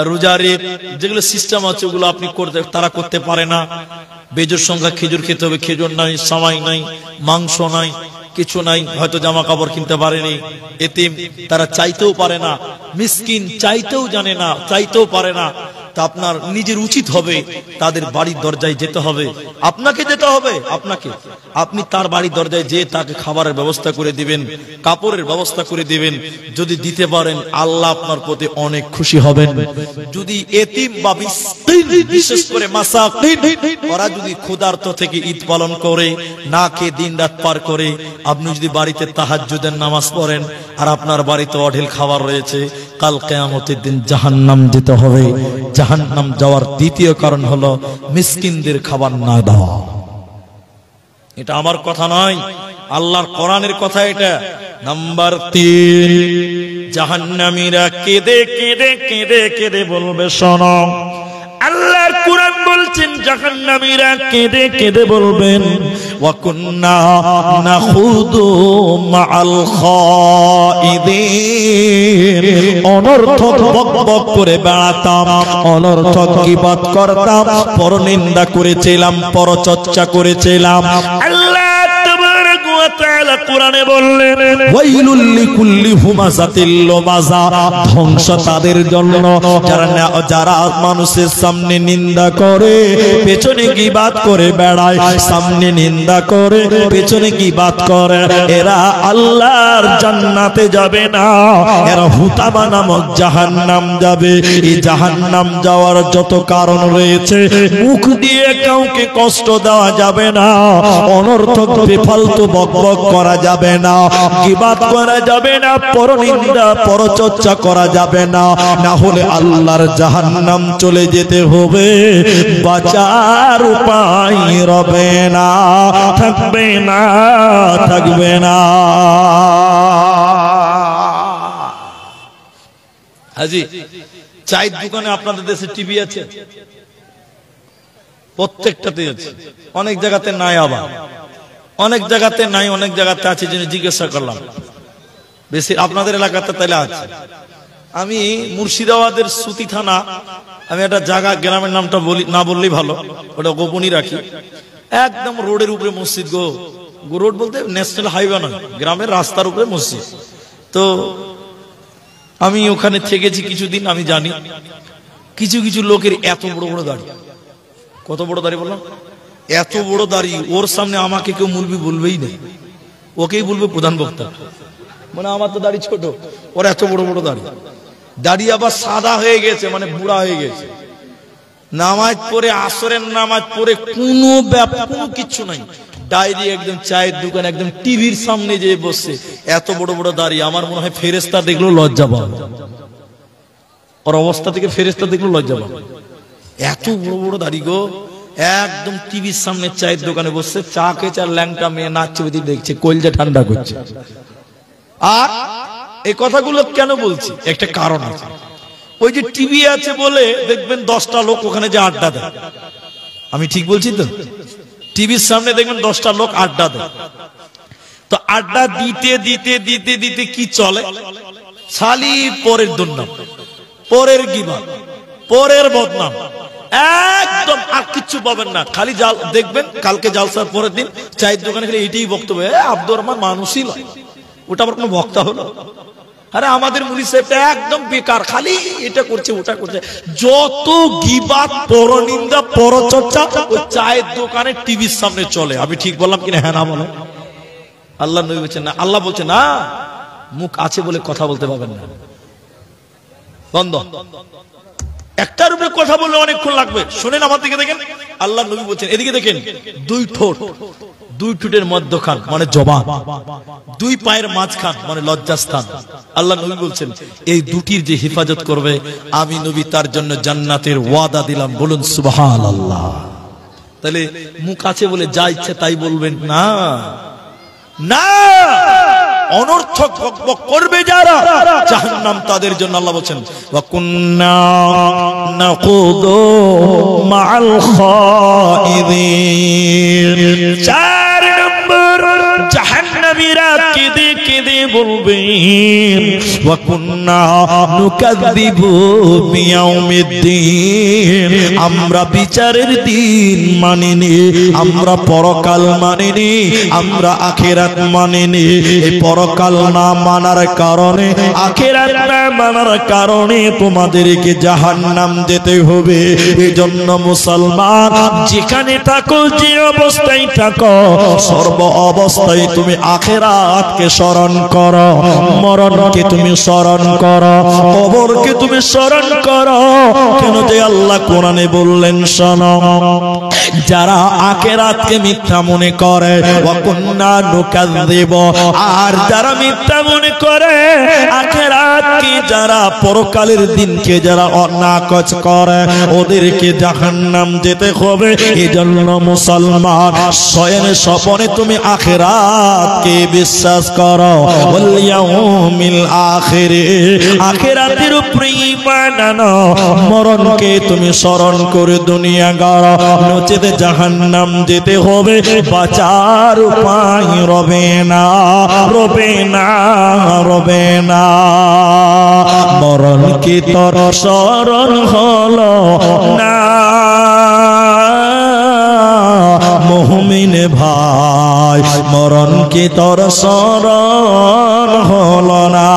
রোজার ঈদ, যেগুলো সিস্টেম আছে ওগুলো আপনি করতে, তারা করতে পারে না। বেজোর সংখ্যা খেজুর খেতে হবে, খেজুর নাই, সামাই নাই, মাংস নাই, কিছু নাই, হয়তো জামা কাপড় কিনতে পারেনি। এতিম, তারা চাইতেও পারে না, মিসকিন চাইতেও জানে না, চাইতেও পারে না। তা আপনার নিজের উচিত হবে তাদের বাড়ির দরজায় যেতে হবে, আপনাকে যেতে হবে, আপনাকে, আপনি তার বাড়ির দরজায় যেয়ে তাকে খাবারের ব্যবস্থা করে দিবেন, কাপড়ের ব্যবস্থা করে দিবেন। যদি দিতে পারেন আল্লাহ আপনার প্রতি অনেক খুশি হবেন। যদি এতিম বা মিসকিন, বিশেষ করে মাসাকিন, ওরা যদি ক্ষুধার্ত থেকে ঈদ পালন করে, না খেয়ে দিন রাত পার করে, আপনি যদি বাড়িতে তাহাজ্জুদের নামাজ পড়েন আর আপনার বাড়িতে অঢেল খাবার রয়েছে, কাল কিয়ামতের দিন জাহান্নাম যেতে হবে। জাহান্নাম যাওয়ার দ্বিতীয় কারণ হলো মিসকিনদের খাবার না দেওয়া। এটা আমার কথা নয়, আল্লাহর কোরআনের কথা এটা। নাম্বার 3, জাহান্নামীরা কেঁদে কেঁদে কেঁদে কেঁদে বলবে, শোনো, আল্লাহর কোরআন বলছেন জাহান্নামীরা কেঁদে কেঁদে বলবেন ওয়া কুন্না নাখুদু মাআল খাইদিন, অনর্থক বকবক করে বেড়াতাম, অনর্থক গীবত করতাম, পরনিন্দা করেছিলাম, পরচর্চা করেছিলাম। আল্লাহ তাবারাক ওয়া তাআলা কোরআনে বললেন ওয়াইলুল লিকুল্লি হুমাযাতিল লুমাযা, ধ্বংস তাদের জন্য যারা মানুষের সামনে নিন্দা করে, পেছনে গীবত করে বেড়ায়, সামনে নিন্দা করে, পেছনে গীবত করে, এরা আল্লাহর জান্নাতে যাবে না, এরা হুতামা নামক জাহান্নাম যাবে। এই জাহান্নাম যাওয়ার যত কারণ রয়েছে, মুখ দিয়ে কাউকে কষ্ট দেওয়া যাবে না, অনর্থক বেফালতু বকবক করা যাবে না, গীবত করা যাবে না, পরনিন্দা পরচর্চা করা যাবে না, না হলে আল্লাহর জাহান্নাম চলে যেতে হবে, বাঁচার উপায় রবে না, থাকবে না, থাকবে না। হাজি, চায়ের দোকানে আপনাদের দেশে টিভি আছে? প্রত্যেকটাতে আছে, অনেক জায়গাতে নাই, আবার অনেক জায়গাতে নাই, অনেক জায়গাতে আছে। যিনি জিজ্ঞাসা করলাম, বেশি আপনাদের এলাকাতে তাইলে আছে। আমি মুর্শিদাবাদের সুতি থানা, আমি একটা জায়গা, গ্রামের নামটা বলি না, বললেই ভালো, ওটা গোপনই রাখি। একদম রোডের উপরে মসজিদ, রোড বলতে ন্যাশনাল হাইওয়ে নয়, গ্রামের রাস্তার উপরে মসজিদ। তো আমি ওখানে থেকেছি কিছুদিন, আমি জানি কিছু কিছু লোকের এত বড় বড় দাড়ি। কত বড় দাড়ি বললাম? এত বড় দাড়ি, ওর সামনে আমাকে কেউ মুলবি বলবেই না, ওকেই বলবে প্রধান বক্তা। মানে আমার তো দাড়ি ছোট, ওর এত বড় বড় দাড়ি, দাড়ি আবার সাদা হয়ে গেছে, মানে বুড়া হয়ে গেছে। নামাজ পড়ে, আসরের নামাজ পড়ে কোনো কোনো কিচ্ছু নাই, ডায়েরি একদম চায়ের দোকান, একদম টিভির সামনে যে বসে, এত বড় বড় দাড়ি। আমার মনে হয় ফেরেশতা দেখলেও লজ্জা পাবে, ওর অবস্থা থেকে ফেরেশতা দেখলেও লজ্জা পাবে, এত বড় বড় দাড়ি গো। একদম টিভির সামনে চায়ের দোকানে বসছে, চা খেয়ে চার ল্যাংটা মেয়ে নাচছে, দেখছে, কলজা ঠান্ডা করছে। আর এই কথাগুলো কেন বলছি, একটা কারণ আছে। ওই যে টিভি আছে বলে দেখবেন 10টা লোক ওখানে যে আড্ডা দেয়, আমি ঠিক বলছি তো? টিভির সামনে দেখবেন 10টা লোক আড্ডা দেয়। তো আড্ডা দিতে দিতে দিতে দিতে কি চলে, খালি পরের দুর্নাম, পরের গিবত, পরের বদনাম, একদম আর কিচ্ছু পাবেন না। খালি জাল দেখবেন, কালকে জালসার পরের দিন চায়ের দোকানে গেলে এটাই বক্তব্য, আব্দুর রহমান মানুষই নয়, ওটা আবার কোনো বক্তা হলো? আরে আমাদের মুলি সাহেবটা একদম বেকার, খালি এটা করছে ওটা করছে। যত গিবাত, পরনিন্দা, পরচর্চা ওই চায়ের দোকানে টিভির সামনে চলে। আমি ঠিক বললাম কিনা? হ্যাঁ না বলো। আল্লাহ নবী বলছেন না, আল্লাহ বলছে না, মুখ আছে বলে কথা বলতে পারবেন না, বন্ধ। একটার উপরে কথা বললে অনেকক্ষণ লাগবে। শোনেন আমার দিকে দেখেন, আল্লাহ নবী বলছেন, এদিকে দেখেন, দুই ঠোঁট, দুই ঠোঁটের মধ্যখান মানে জবান, দুই পায়ের মাঝখান মানে লজ্জাস্থান। আল্লাহ নবী বলছেন এই দুটির যে হেফাজত করবে আমি নবী তার জন্য জান্নাতের ওয়াদা দিলাম। বলুন সুবহানাল্লাহ। তাহলে মুখ আছে বলে যা ইচ্ছে তাই বলবেন না, না, অনর্থক বকবক করবে যারা, জাহান্নাম তাদের জন্য। আল্লাহ বলেন ওয়া কুন্না নাকুদু মাআল খাইদিন। 4 নম্বর, জাহান্নামীরা কেঁদে কেঁদে বলবেন ওয়া কুন্না নুকাযযিবু বিয়াউমিদ্দিন, আমরা বিচারের দিন মানিনি, আমরা পরকাল মানিনি, আমরা আখিরাত মানিনি। এই পরকাল না মানার কারণে, আখিরাত না মানার কারণে তোমাদেরকে জাহান্নাম যেতে হবে। এজন্য মুসলমান যেখানে থাকো, যে অবস্থায় থাকো, সর্ব অবস্থায় তুমি আখিরাতকে স্মরণ করো, মরণকে তুমি স্মরণ করো, কবরকে তুমি স্মরণ করো। কেন যে আল্লাহ কোরআনে বললেন, শোনো, যারা আখিরাতকে মিথ্যা মনে করে, ওয়া কুন্না নুকাযযিবু, আর যারা মিথ্যা মনে করে আখিরাতকে, যারা পরকালের দিনকে যারা অনাকচ করে, ওদেরকে জাহান্নাম যেতে হবে। এজন্য মুসলমান শয়নে স্বপনে তুমি আখিরাতকে বিশ্বাস করো, ওয়াল ইয়াউমিল আখির, আখিরাতের উপরে ঈমান আনো, মরণকে তুমি স্মরণ করে দুনিয়া গড়ো, নচেত জাহান্নাম যেতে হবে। বাঁচার উপায় রবে না, রবে না, রবে না। মরণ কি তোর স্মরণ হলো না মুমিন ভাই, মরণ কি তোর স্মরণ হলো না?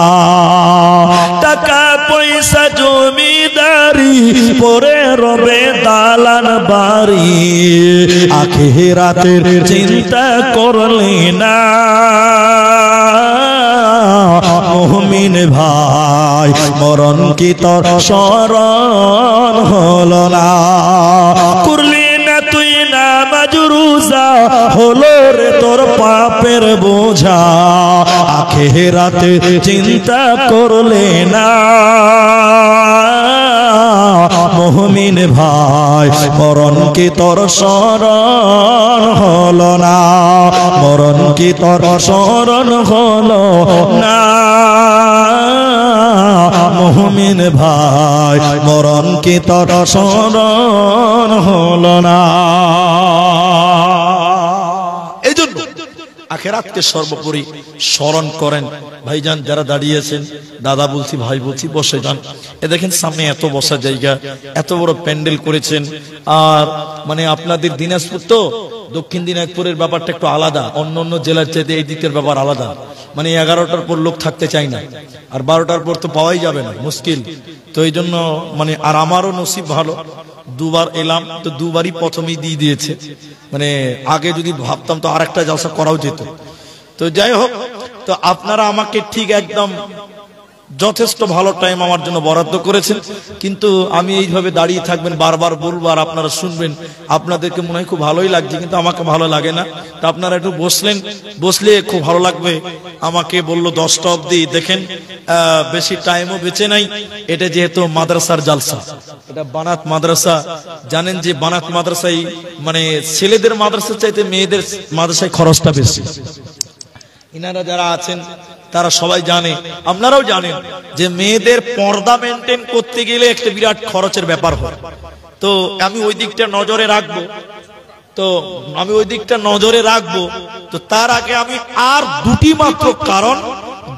টাকা পয়সা জমিদারি পরে রবে দালান বাড়ি, আখিরাতের চিন্তা করলে না মুমিন ভাই, মরণ কি তোর স্মরণ হলো না? করলি না তুই নামাজ রোজা, হলো রে তোর পাপের বোঝা, আখিরাতে চিন্তা করলে না মুমিন ভাই, মরণ কি তোর স্মরণ হলো না? মরণ কি তোর স্মরণ হলো না মুমিন ভাই, মরণ কি তোর স্মরণ হলো না? এইজন্য আখিরাতকে সর্বোপরি স্মরণ করেন। ভাইজান যারা দাঁড়িয়েছেন, দাদা বলছি, ভাই বলছি, বসে যান। এ দেখেন সামনে এত বসার জায়গা, এত বড় প্যান্ডেল করেছেন। আর মানে আপনাদের দিনাজপুর তো, দক্ষিণ দিনাজপুরের ব্যাপারটা একটু আলাদা, অন্য অন্য জেলার চাইতে এই দিকের ব্যাপার আলাদা। মানে 11টার পর লোক থাকতে চায় না, আর 12টার পর তো পাওয়াই যাবে না, মুশকিল। তো এই জন্য মানে, আর আমারও নসিব ভালো, দুবার এলাম, তো দুবারই প্রথমেই দিয়ে দিয়েছে। মানে আগে যদি ভাবতাম তো আরেকটা জলসা করাও যেত। তো যাই হোক, তো আপনারা আমাকে ঠিক একদম যথেষ্ট ভালো টাইম আমার জন্য বরাদ্দ করেছেন, কিন্তু আমি এইভাবে দাঁড়িয়ে থাকবেন, বারবার বলবো আর আপনারা শুনবেন, আপনাদেরকে মনে হয় খুব ভালোই লাগছে, কিন্তু আমাকে ভালো লাগে না। তা আপনারা একটু বসলে খুব ভালো লাগবে। আমাকে বললো 10টা অবধি, দেখেন বেশি টাইমও বেঁচে নাই। এটা যেহেতু মাদ্রাসার জালসা, এটা বানাত মাদ্রাসা, জানেন যে বানাত মাদ্রাসায় মানে ছেলেদের মাদ্রাসা চাইতে মেয়েদের মাদ্রাসায় খরচটা বেশি। ইনারা যারা আছেন তারা সবাই জানে, আপনারাও জানেন যে মেয়েদের পর্দা মেনটেন করতে গেলে একটা বিরাট খরচের ব্যাপার হয়। তো আমি ওই দিকটা নজরে রাখবো। তো তার আগে আমি আর দুটি মাত্র কারণ,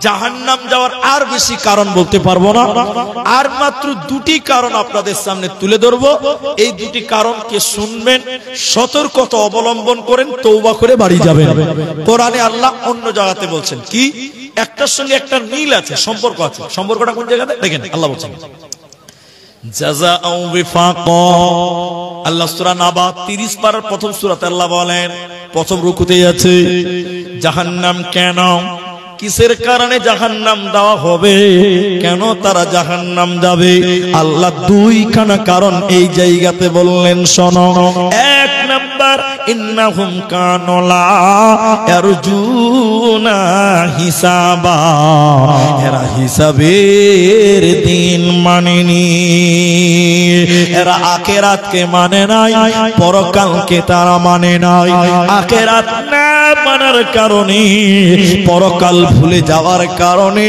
জাহান্নাম যাওয়ার আর বেশি কারণ বলতে পারবো না, আর মাত্র দুটি কারণ আপনাদের সামনে তুলে ধরবো। এই দুটি কারণকে শুনবেন, সতর্কতা অবলম্বন করেন, তওবা করে বাড়ি যাবেন। কোরআনে আল্লাহ অন্য জায়গাতে বলছেন কি, একটার সঙ্গে একটা মিল আছে, সম্পর্ক আছে। সম্পর্কটা কোন জায়গাতে দেখেন, আল্লাহ বলছেন জাযাউ বিফাকা। আল্লাহ সূরা নাবা 30 পারার প্রথম সূরাতে আল্লাহ বলেন, প্রথম রুকুতেই আছে জাহান্নাম কেন, কিসের কারণে জাহান্নাম দেওয়া হবে, কেন তারা জাহান্নাম যাবে। আল্লাহ দুইখানা কারণ এই জায়গাতে বললেন, শোনো। এক নাম্বার, ইন্নাহুম কানু লা ইয়ারজুনা হিসাবা, এরা হিসাবের দিন মানেনি, এরা আখিরাতকে মানে নাই, পরকালকে তারা মানে নাই। আখিরাত না মানার কারণে, পরকাল ভুলে যাওয়ার কারণে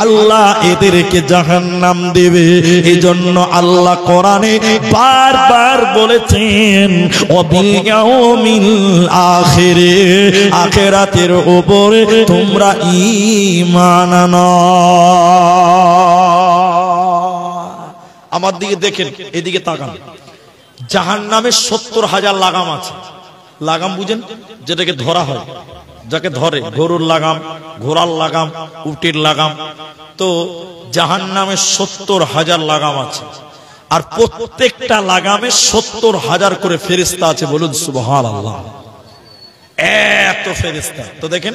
আল্লাহ এদেরকে জাহান্নাম দেবে। এজন্য আল্লাহ কোরআনে বারবার বলেছেন, ওয়াবিল ইয়াউমিল আখিরে, আখিরাতের উপরে তোমরা ঈমান আনো। আমার দিকে দেখেন, এদিকে তাকান। জাহান্নামে 70,000 লাগাম আছে। লাগাম বুঝেন, যেটাকে ধরা হয়, যাকে ধরে, গরুর লাগাম, ঘোড়ার লাগাম, উটের লাগাম। তো জাহান্নামে 70,000 লাগাম আছে, আর প্রত্যেকটা লাগামে 70,000 করে ফেরেশতা আছে। বলুন সুবহানাল্লাহ, এত ফেরেশতা। তো দেখেন,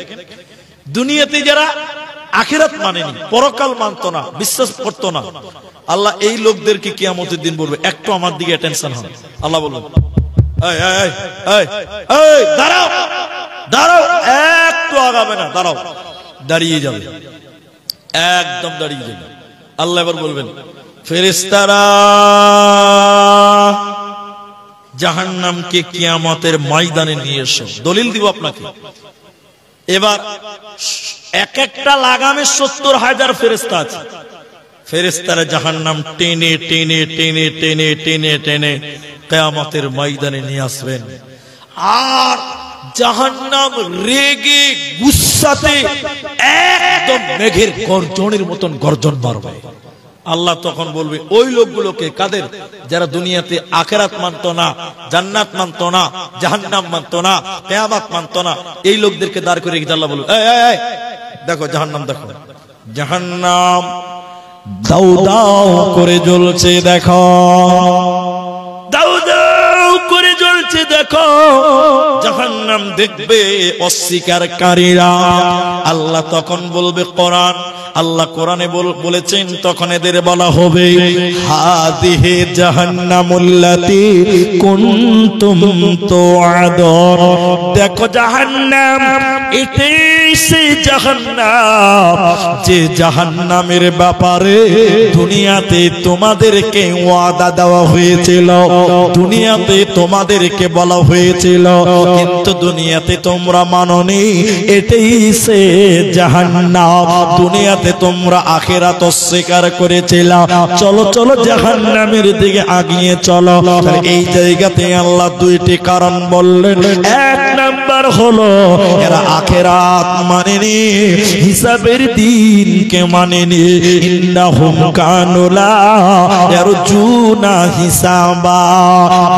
দুনিয়াতে যারা আখিরাত মানেনি, পরকাল মানতো না, বিশ্বাস করতো না, আল্লাহ এই লোকদেরকে কিয়ামতের দিন বলবে, একটু আমার দিকে অ্যাটেনশন হন। আল্লাহ বলবেন, এই এই এই এই দাঁড়াও, দাঁড়াও, একটু আগাবে না, দাঁড়াও, দাঁড়িয়ে যাবে, একদম দাঁড়িয়ে যাবে। আল্লাহ এবার বলবেন, ফেরেশতারা জাহান্নামকে কিয়ামতের ময়দানে নিয়ে এসো। দলিল দিব আপনাকে। এবার এক একটা লাগামে 70,000 ফেরেশতা আছে। ফেরেশতারা জাহান্নাম টেনে টেনে টেনে টেনে টেনে টেনে কিয়ামতের ময়দানে নিয়ে আসবেন। আর জাহান্নাম রেগে গুসাতে একদম মেঘের গর্জনের মতন গর্জন মারবে। আল্লাহ তখন বলবে ওই লোকগুলোকে, কাদের? যারা দুনিয়াতে আখিরাত মানতো না, জান্নাত মানতো না, জাহান্নাম মানতো না, কিয়ামত মানতো না, এই লোকদেরকে দাঁড় করে রেখে আল্লাহ বলবে, এই এই দেখো জাহান্নাম, দেখো জাহান্নাম দাউ দাউ করে জ্বলছে, দেখো দাউ দাউ করে জ্বলছে, দেখো। জাহান্নাম দেখবে অস্বীকারীরা। আল্লাহ তখন বলবে, কোরআন, আল্লাহ কোরআনে বলেছেন, তখন এদের বলা হবে, হাদিহি জাহান্নামুল্লাতী কুনতুম তুআদুন। দেখো জাহান্নাম, এটাই সেই জাহান্নাম যে জাহান্নামের ব্যাপারে দুনিয়াতে তোমাদেরকে ওয়াদা দেওয়া হয়েছিল, দুনিয়াতে তোমাদেরকে বলা হয়েছিল, কিন্তু দুনিয়াতে তোমরা মানোনি। এটাই সে জাহান্নাম, দুনিয়াতে তোমরা আখিরাত অস্বীকার করেছিলে। চলো চলো জাহান্নামের দিকে আগিয়ে চলো। এই জায়গাতে আল্লাহ দুইটি কারণ বললেন। এক নাম্বার হলো এরা আখিরাত মানেনি, হিসাবের দিনকে মানেনি। ইন্নাহুম কানু লা ইয়ারজুনা হিসাবা।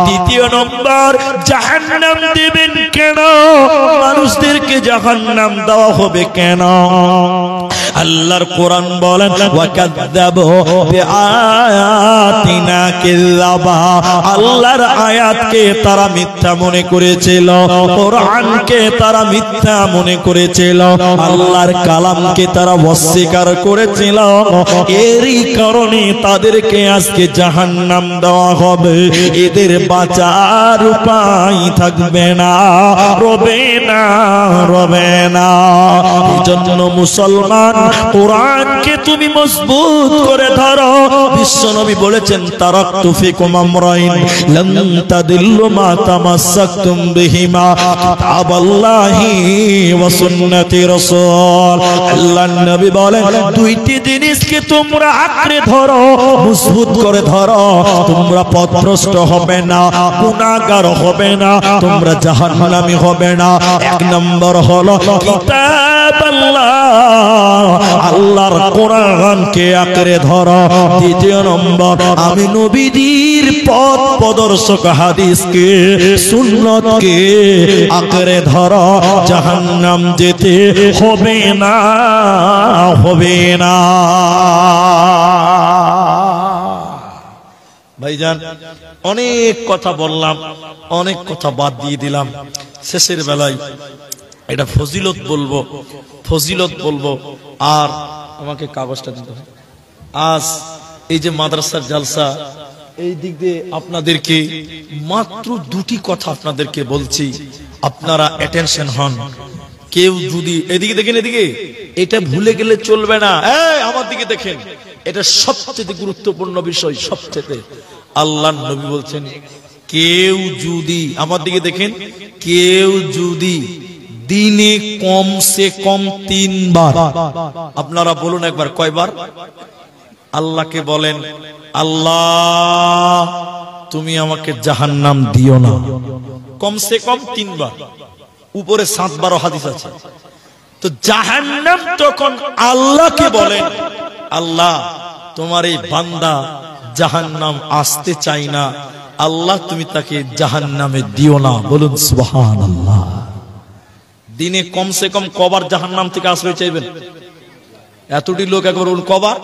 দ্বিতীয় নম্বর, জাহান্নাম দেবেন কেন? মানুষদেরকে জাহান্নাম দেওয়া হবে কেন? আল্লাহর কোরআন বলেন, ওয়াকাযযাবু বিআয়াতিনা কাযাবা, আল্লাহর আয়াতকে তারা মিথ্যা মনে করেছিল, কোরআনকে তারা মিথ্যা মনে করেছিল, আল্লাহর কালামকে তারা অস্বীকার করেছিল। এরই কারণে তাদেরকে আজকে জাহান্নাম দেওয়া হবে। এদের বাঁচার উপায় থাকবে না, রবে না, রবে না। এজন্য মুসলমান, কোরআনকে তুমি মজবুত করে ধরো। বিশ্বনবী বলেছেন, তারাকতু ফিকুম আমরাইন লান তাদিল্লু মা তামাসসাকতুম বিহিমা, কিতাবাল্লাহি ওয়া সুন্নতি রাসূল। আল্লাহর নবী বলেন, দুইটি জিনিসকে তোমরা আঁকড়ে ধরো, মজবুত করে ধরো, তোমরা পথভ্রষ্ট হবে না, গুনাহগার হবে না, তোমরা জাহান্নামী হবে না। এক নম্বর হলো কিতাবাল্লাহ, আল্লাহর কোরআনকে আঁকড়ে ধরো। দ্বিতীয় নম্বর, আমি নবীজির পথ প্রদর্শক হাদিসকে, সুন্নতকে আঁকড়ে ধরো। জাহান্নাম যেতে হবে না, হবে না। ভাইজান, অনেক কথা বললাম, অনেক কথা বাদ দিয়ে দিলাম। শেষের বেলায় এটা ফজিলত বলবো, ফজিলত বলবো। আর আমাকে কাগজটা দিতে হবে। আজ এই যে মাদ্রাসার জালসা, এই দিক দিয়ে আপনাদেরকে মাত্র দুটি কথা আপনাদেরকে বলছি, আপনারা অ্যাটেনশন হন। কেউ যদি এদিকে দেখেন, এদিকে, এটা ভুলে গেলে চলবে না। আমার দিকে দেখেন, এটা সবচেয়ে গুরুত্বপূর্ণ বিষয়। সবচেয়ে আল্লাহর নবী বলছেন, কেউ যদি, আমার দিকে দেখেন, কেউ যদি দিনে কমসে কম 3 বার, আপনারা বলুন একবার, কয়বার? আল্লাহকে বলেন, আল্লাহ তুমি আমাকে জাহান্নাম দিও না, কমসে কম 3 বার, উপরে 7 বার হাদিস আছে। তো জাহান্নাম তখন আল্লাহকে বলেন, আল্লাহ তোমার এই বান্দা জাহান্নাম আসতে চাই না, আল্লাহ তুমি তাকে জাহান্নামে দিও না। বলুন সুবহানাল্লাহ। দিনে কমসে কম কবার জাহান্নাম থেকে আশ্রয় চাইবেন? এতটি লোক একবার বলুন, কবার?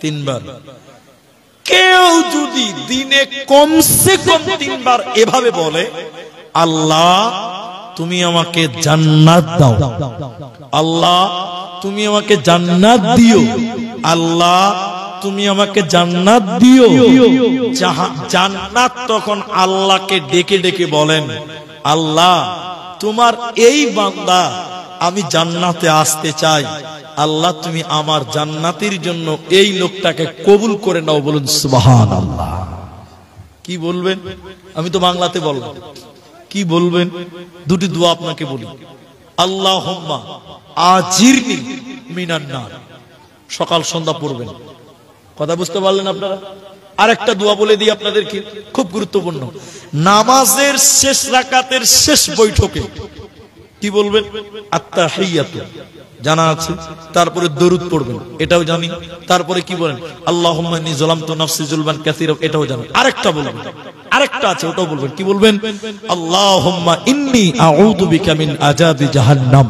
3 বার। কেউ যদি দিনে কমসে কম 3 বার এভাবে বলে, আল্লাহ তুমি আমাকে জান্নাত দাও, আল্লাহ তুমি আমাকে জান্নাত দিও, আল্লাহ তুমি আমাকে জান্নাত দিও। জান্নাত তখন আল্লাহকে ডেকে ডেকে বলেন, আল্লাহ তোমার এই বান্দা আমি জান্নাতে আসতে চাই, আল্লাহ তুমি আমার জান্নাতের জন্য এই লোকটাকে কবুল করে নাও। বলুন সুবহানাল্লাহ। কি বলবেন? আমি তো বাংলাতে বললাম, কি বলবেন? দুটি দোয়া আপনাকে বলি। আল্লাহুম্মা আজিরনি মিনান নার, সকাল সন্ধ্যা পড়বেন। কথা বুঝতে পারলেন আপনারা? আরেকটা দোয়া বলে দিই আপনাদেরকে, খুব গুরুত্বপূর্ণ। নামাজের শেষ রাকাতের শেষ বৈঠকে কি বলবেন? আত্তাহিয়াতু, জানা আছে। তারপরে দরুদ পড়বেন, এটাও জানি। তারপরে কি বলেন? আল্লাহুম্মা ইন্নী যালামতু নাফসি যুলমান কাসীরা, এটাও জানেন। আরেকটা বলবেন, আরেকটা আছে, ওটাও বলবেন। কি বলবেন? আল্লাহুম্মা ইন্নী আউযু বিকা মিন আযাবি জাহান্নাম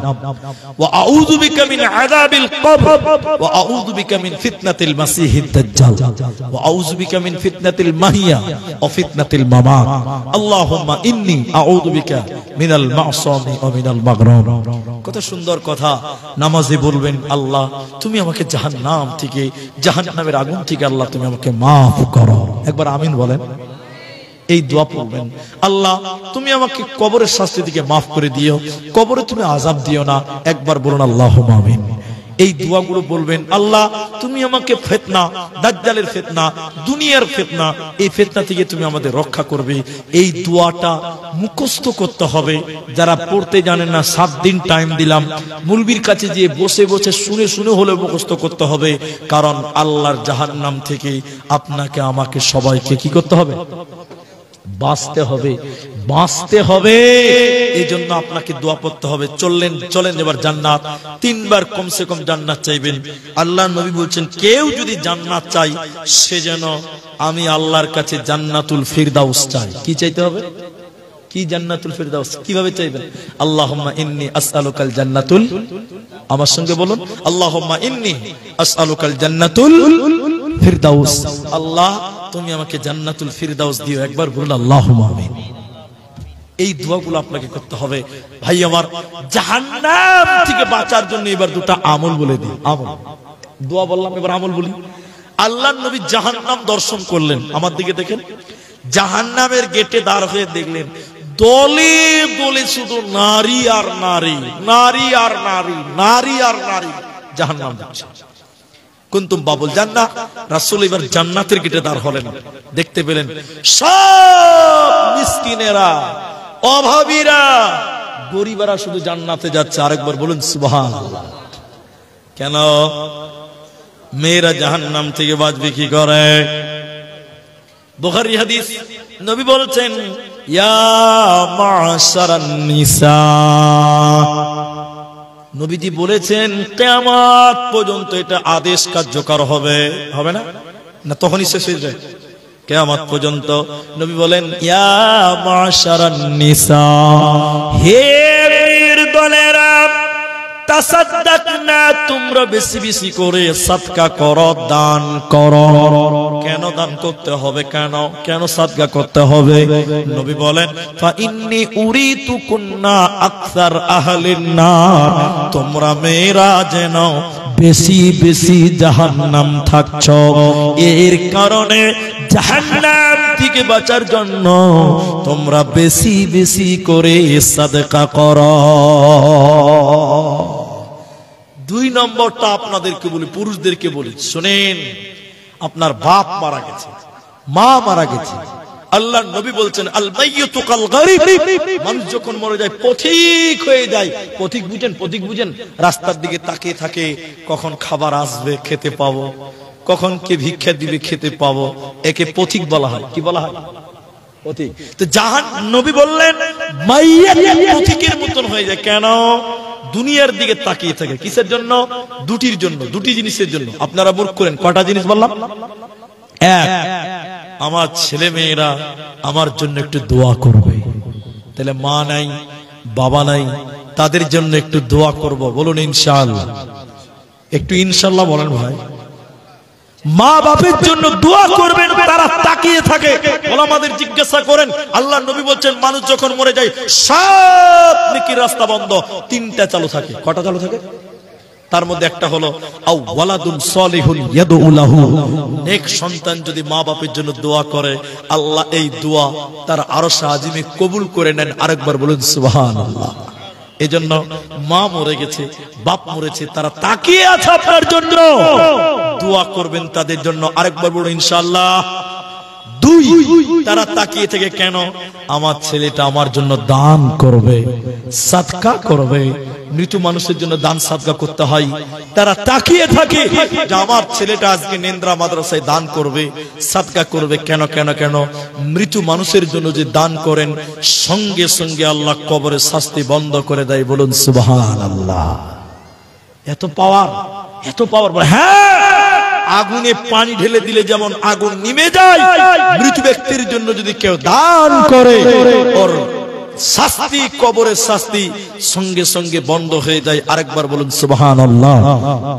ওয়া আউযু বিকা মিন আযাবিল কবর ওয়া আউযু বিকা মিন ফিতনাতিল মাসিহিদ দাজ্জাল ওয়া আউযু বিকা মিন ফিতনাতিল মাহিয়া ওয়া ফিতনাতিল মামাত। আল্লাহুম্মা ইন্নী আউযু বিকা মিনাল মা'সামি ওয়া মিনাল মাগরাম। কত সুন্দর কথা। নামাজে বলবেন, আল্লাহ তুমি আমাকে জাহান্নাম থেকে, জাহান্নামের আগুন থেকে আল্লাহ তুমি আমাকে মাফ করো। একবার আমিন বলেন। এই দোয়া পড়বেন, আল্লাহ তুমি আমাকে কবরের শাস্তি থেকে মাফ করে দিও, কবরে তুমি আযাব দিও না। একবার বলুন আল্লাহুম্মা আমিন। এই দোয়াগুলো বলবেন, আল্লাহ তুমি আমাকে ফিতনা, দাজ্জালের ফিতনা, দুনিয়ার ফিতনা, এই ফিতনা থেকে তুমি আমাদের রক্ষা করবে। এই দোয়াটা মুখস্থ করতে হবে। যারা পড়তে জানেন না, 7 দিন টাইম দিলাম, মুলবির কাছে গিয়ে বসে বসে শুনে শুনে হলে মুখস্থ করতে হবে। কারণ আল্লাহর জাহান্নাম থেকে আপনাকে আমাকে সবাইকে কি করতে হবে? বাঁচতে হবে, বাঁচতে হবে। এই জন্য আপনাকে দোয়া পড়তে হবে। চলেন এবার জান্নাত 3 বার কমসে কম জান্নাত চাইবেন। আল্লাহর নবী বলছেন, কেউ যদি জান্নাত চাই, সে যেন আমি আল্লাহর কাছে জান্নাতুল ফিরদাউস চাই। কি চাইতে হবে? কি জান্নাতুল ফিরদাউস? কিভাবে চাইবেন? আল্লাহুম্মা ইন্নী আসআলুকাল জান্নাতুল, আমার সঙ্গে বলুন, আল্লাহুম্মা ইন্নী আসআলুকাল জান্নাতুল ফিরদাউস। আল্লাহ তুমি আমাকে জান্নাতুল ফিরদাউস দিও, একবার বলুন আল্লাহুম্মা আমিন। এই দোয়াগুলো আপনাকে করতে হবে ভাই আমার। জাহান্নাম থেকে বাঁচার জন্য এবার দুটো আমল বলে দিই। আমল, দোয়া বললাম, এবার আমল বলি। আল্লাহর নবী জাহান্নাম দর্শন করলেন, আমার দিকে দেখেন, জাহান্নামের গেটে দাঁড় হয়ে দেখলেন দলে দলে শুধু নারী আর নারী, নারী আর নারী, নারী আর নারী জাহান্নাম যাচ্ছে। কুনতুম বাবুল জান্নাহ, রাসূল এবার জান্নাতের গেটে দাঁড় হলেন, দেখতে পেলেন সব মিসকিনেরা, অভাবীরা, গরিবরা শুধু জান্নাতে যাচ্ছে। আরেকবার বলুন সুবহানাল্লাহ। কেন? মেয়েরা জাহান্নাম থেকে বাঁচবে কি করে? বুখারী হাদিস, নবী বলছেন ইয়া মাশারান নিসা, নবীজি বলেছেন কিয়ামত পর্যন্ত এটা আদেশ কার্যকর হবে, হবে না? না তখনই শেষ হয়ে যায়? কিয়ামত পর্যন্ত নবী বলেন ইয়া মাশারান নিসা, হে মেয়ের দলেরা, তাসাদদাকনা, তোমরা বেশি বেশি করে সাদকা করো, দান করো। কেন দান করতে হবে? কেন কেন সাদকা করতে হবে? নবী বলেন ফা ইন্নী উরিতুকুন্না আকসার আহলিন নার, তোমরা মেয়েরা যেন বেশি বেশি জাহান্নাম থাকছো, এর কারণে জাহান্নাম থেকে বাঁচার জন্য তোমরা বেশি বেশি করে সাদকা করো। দুই নম্বরটা আপনাদেরকে বলি, পুরুষদেরকে বলি, শুনেন। আপনার বাপ মারা গেছে, মা মারা গেছে, আল্লাহর নবী বলছেন আল মাইয়িতু কাল গারিব, মানুষ যখন মরে যায় পথিক হয়ে যায়। পথিক বুঝেন? পথিক বুঝেন? রাস্তার দিকে তাকিয়ে থাকে, কখন খাবার আসবে খেতে পাবো, কখন কে ভিক্ষা দিবে খেতে পাবো, একে পথিক বলা হয়। কি বলা হয়? পথিক। তো নবী বললেন মাইয়াত পথিকের মতন হয়ে যায়। কেন? দুনিয়ার দিকে তাকিয়ে থাকে। কিসের জন্য? দুটির জন্য, দুটি জিনিসের জন্য। আপনারা মূর্খ করেন, কটা জিনিস বললাম? এক, আমার ছেলে মেয়েরা আমার জন্য একটু দোয়া করবে। তাহলে মা নাই, বাবা নাই, তাদের জন্য একটু দোয়া করব। বলুন ইনশাআল্লাহ। একটু ইনশাআল্লাহ বলেন ভাই। মা বাপের জন্য দোয়া করবেন, তারা তাকিয়ে থাকে। ওলামাদের জিজ্ঞাসা করেন, আল্লাহর নবী বলছেন মানুষ যখন মরে যায় সব নেকির রাস্তা বন্ধ, তিনটা চালু থাকে। কটা চালু থাকে? তার মধ্যে একটা হলো আও ওয়ালাদুন সলিহুন ইয়াদউ লাহু, নেক সন্তান যদি মা বাপের জন্য দোয়া করে, আল্লাহ এই দোয়া তার আরশে আজিমে কবুল করে নেন। আরেকবার বলুন সুবহানাল্লাহ। এজন্য মা মরে গেছে, বাপ মরেছে, তারা তাকিয়ে আছে আপনার জন্য, দোয়া করবেন তাদের জন্য। আরেকবার বলুন ইনশাআল্লাহ। দুই, তারা তাকিয়ে থেকে কেন? আমার ছেলেটা আমার জন্য দান করবে, সাদকা করবে। মৃত মানুষের জন্য দান সাদকা করতে হয়। তারা তাকিয়ে থাকে যে আমার ছেলেটা আজকে নেন্দ্রা মাদ্রাসায় দান করবে, সাদকা করবে। কেন কেন কেন? মৃত মানুষের জন্য যে দান করেন, সঙ্গে সঙ্গে আল্লাহ কবরের শাস্তি বন্ধ করে দেয়। বলুন সুবহানাল্লাহ। এত পাওয়ার, এত পাওয়ার। হ্যাঁ, আগুনে পানি ঢেলে দিলে যেমন আগুন নিভে যায়, মৃত ব্যক্তির জন্য যদি কেউ দান করে, ওর শাস্তি, কবরের শাস্তি সঙ্গে সঙ্গে বন্ধ হয়ে যায়। আরেকবার বলুন সুবহানাল্লাহ।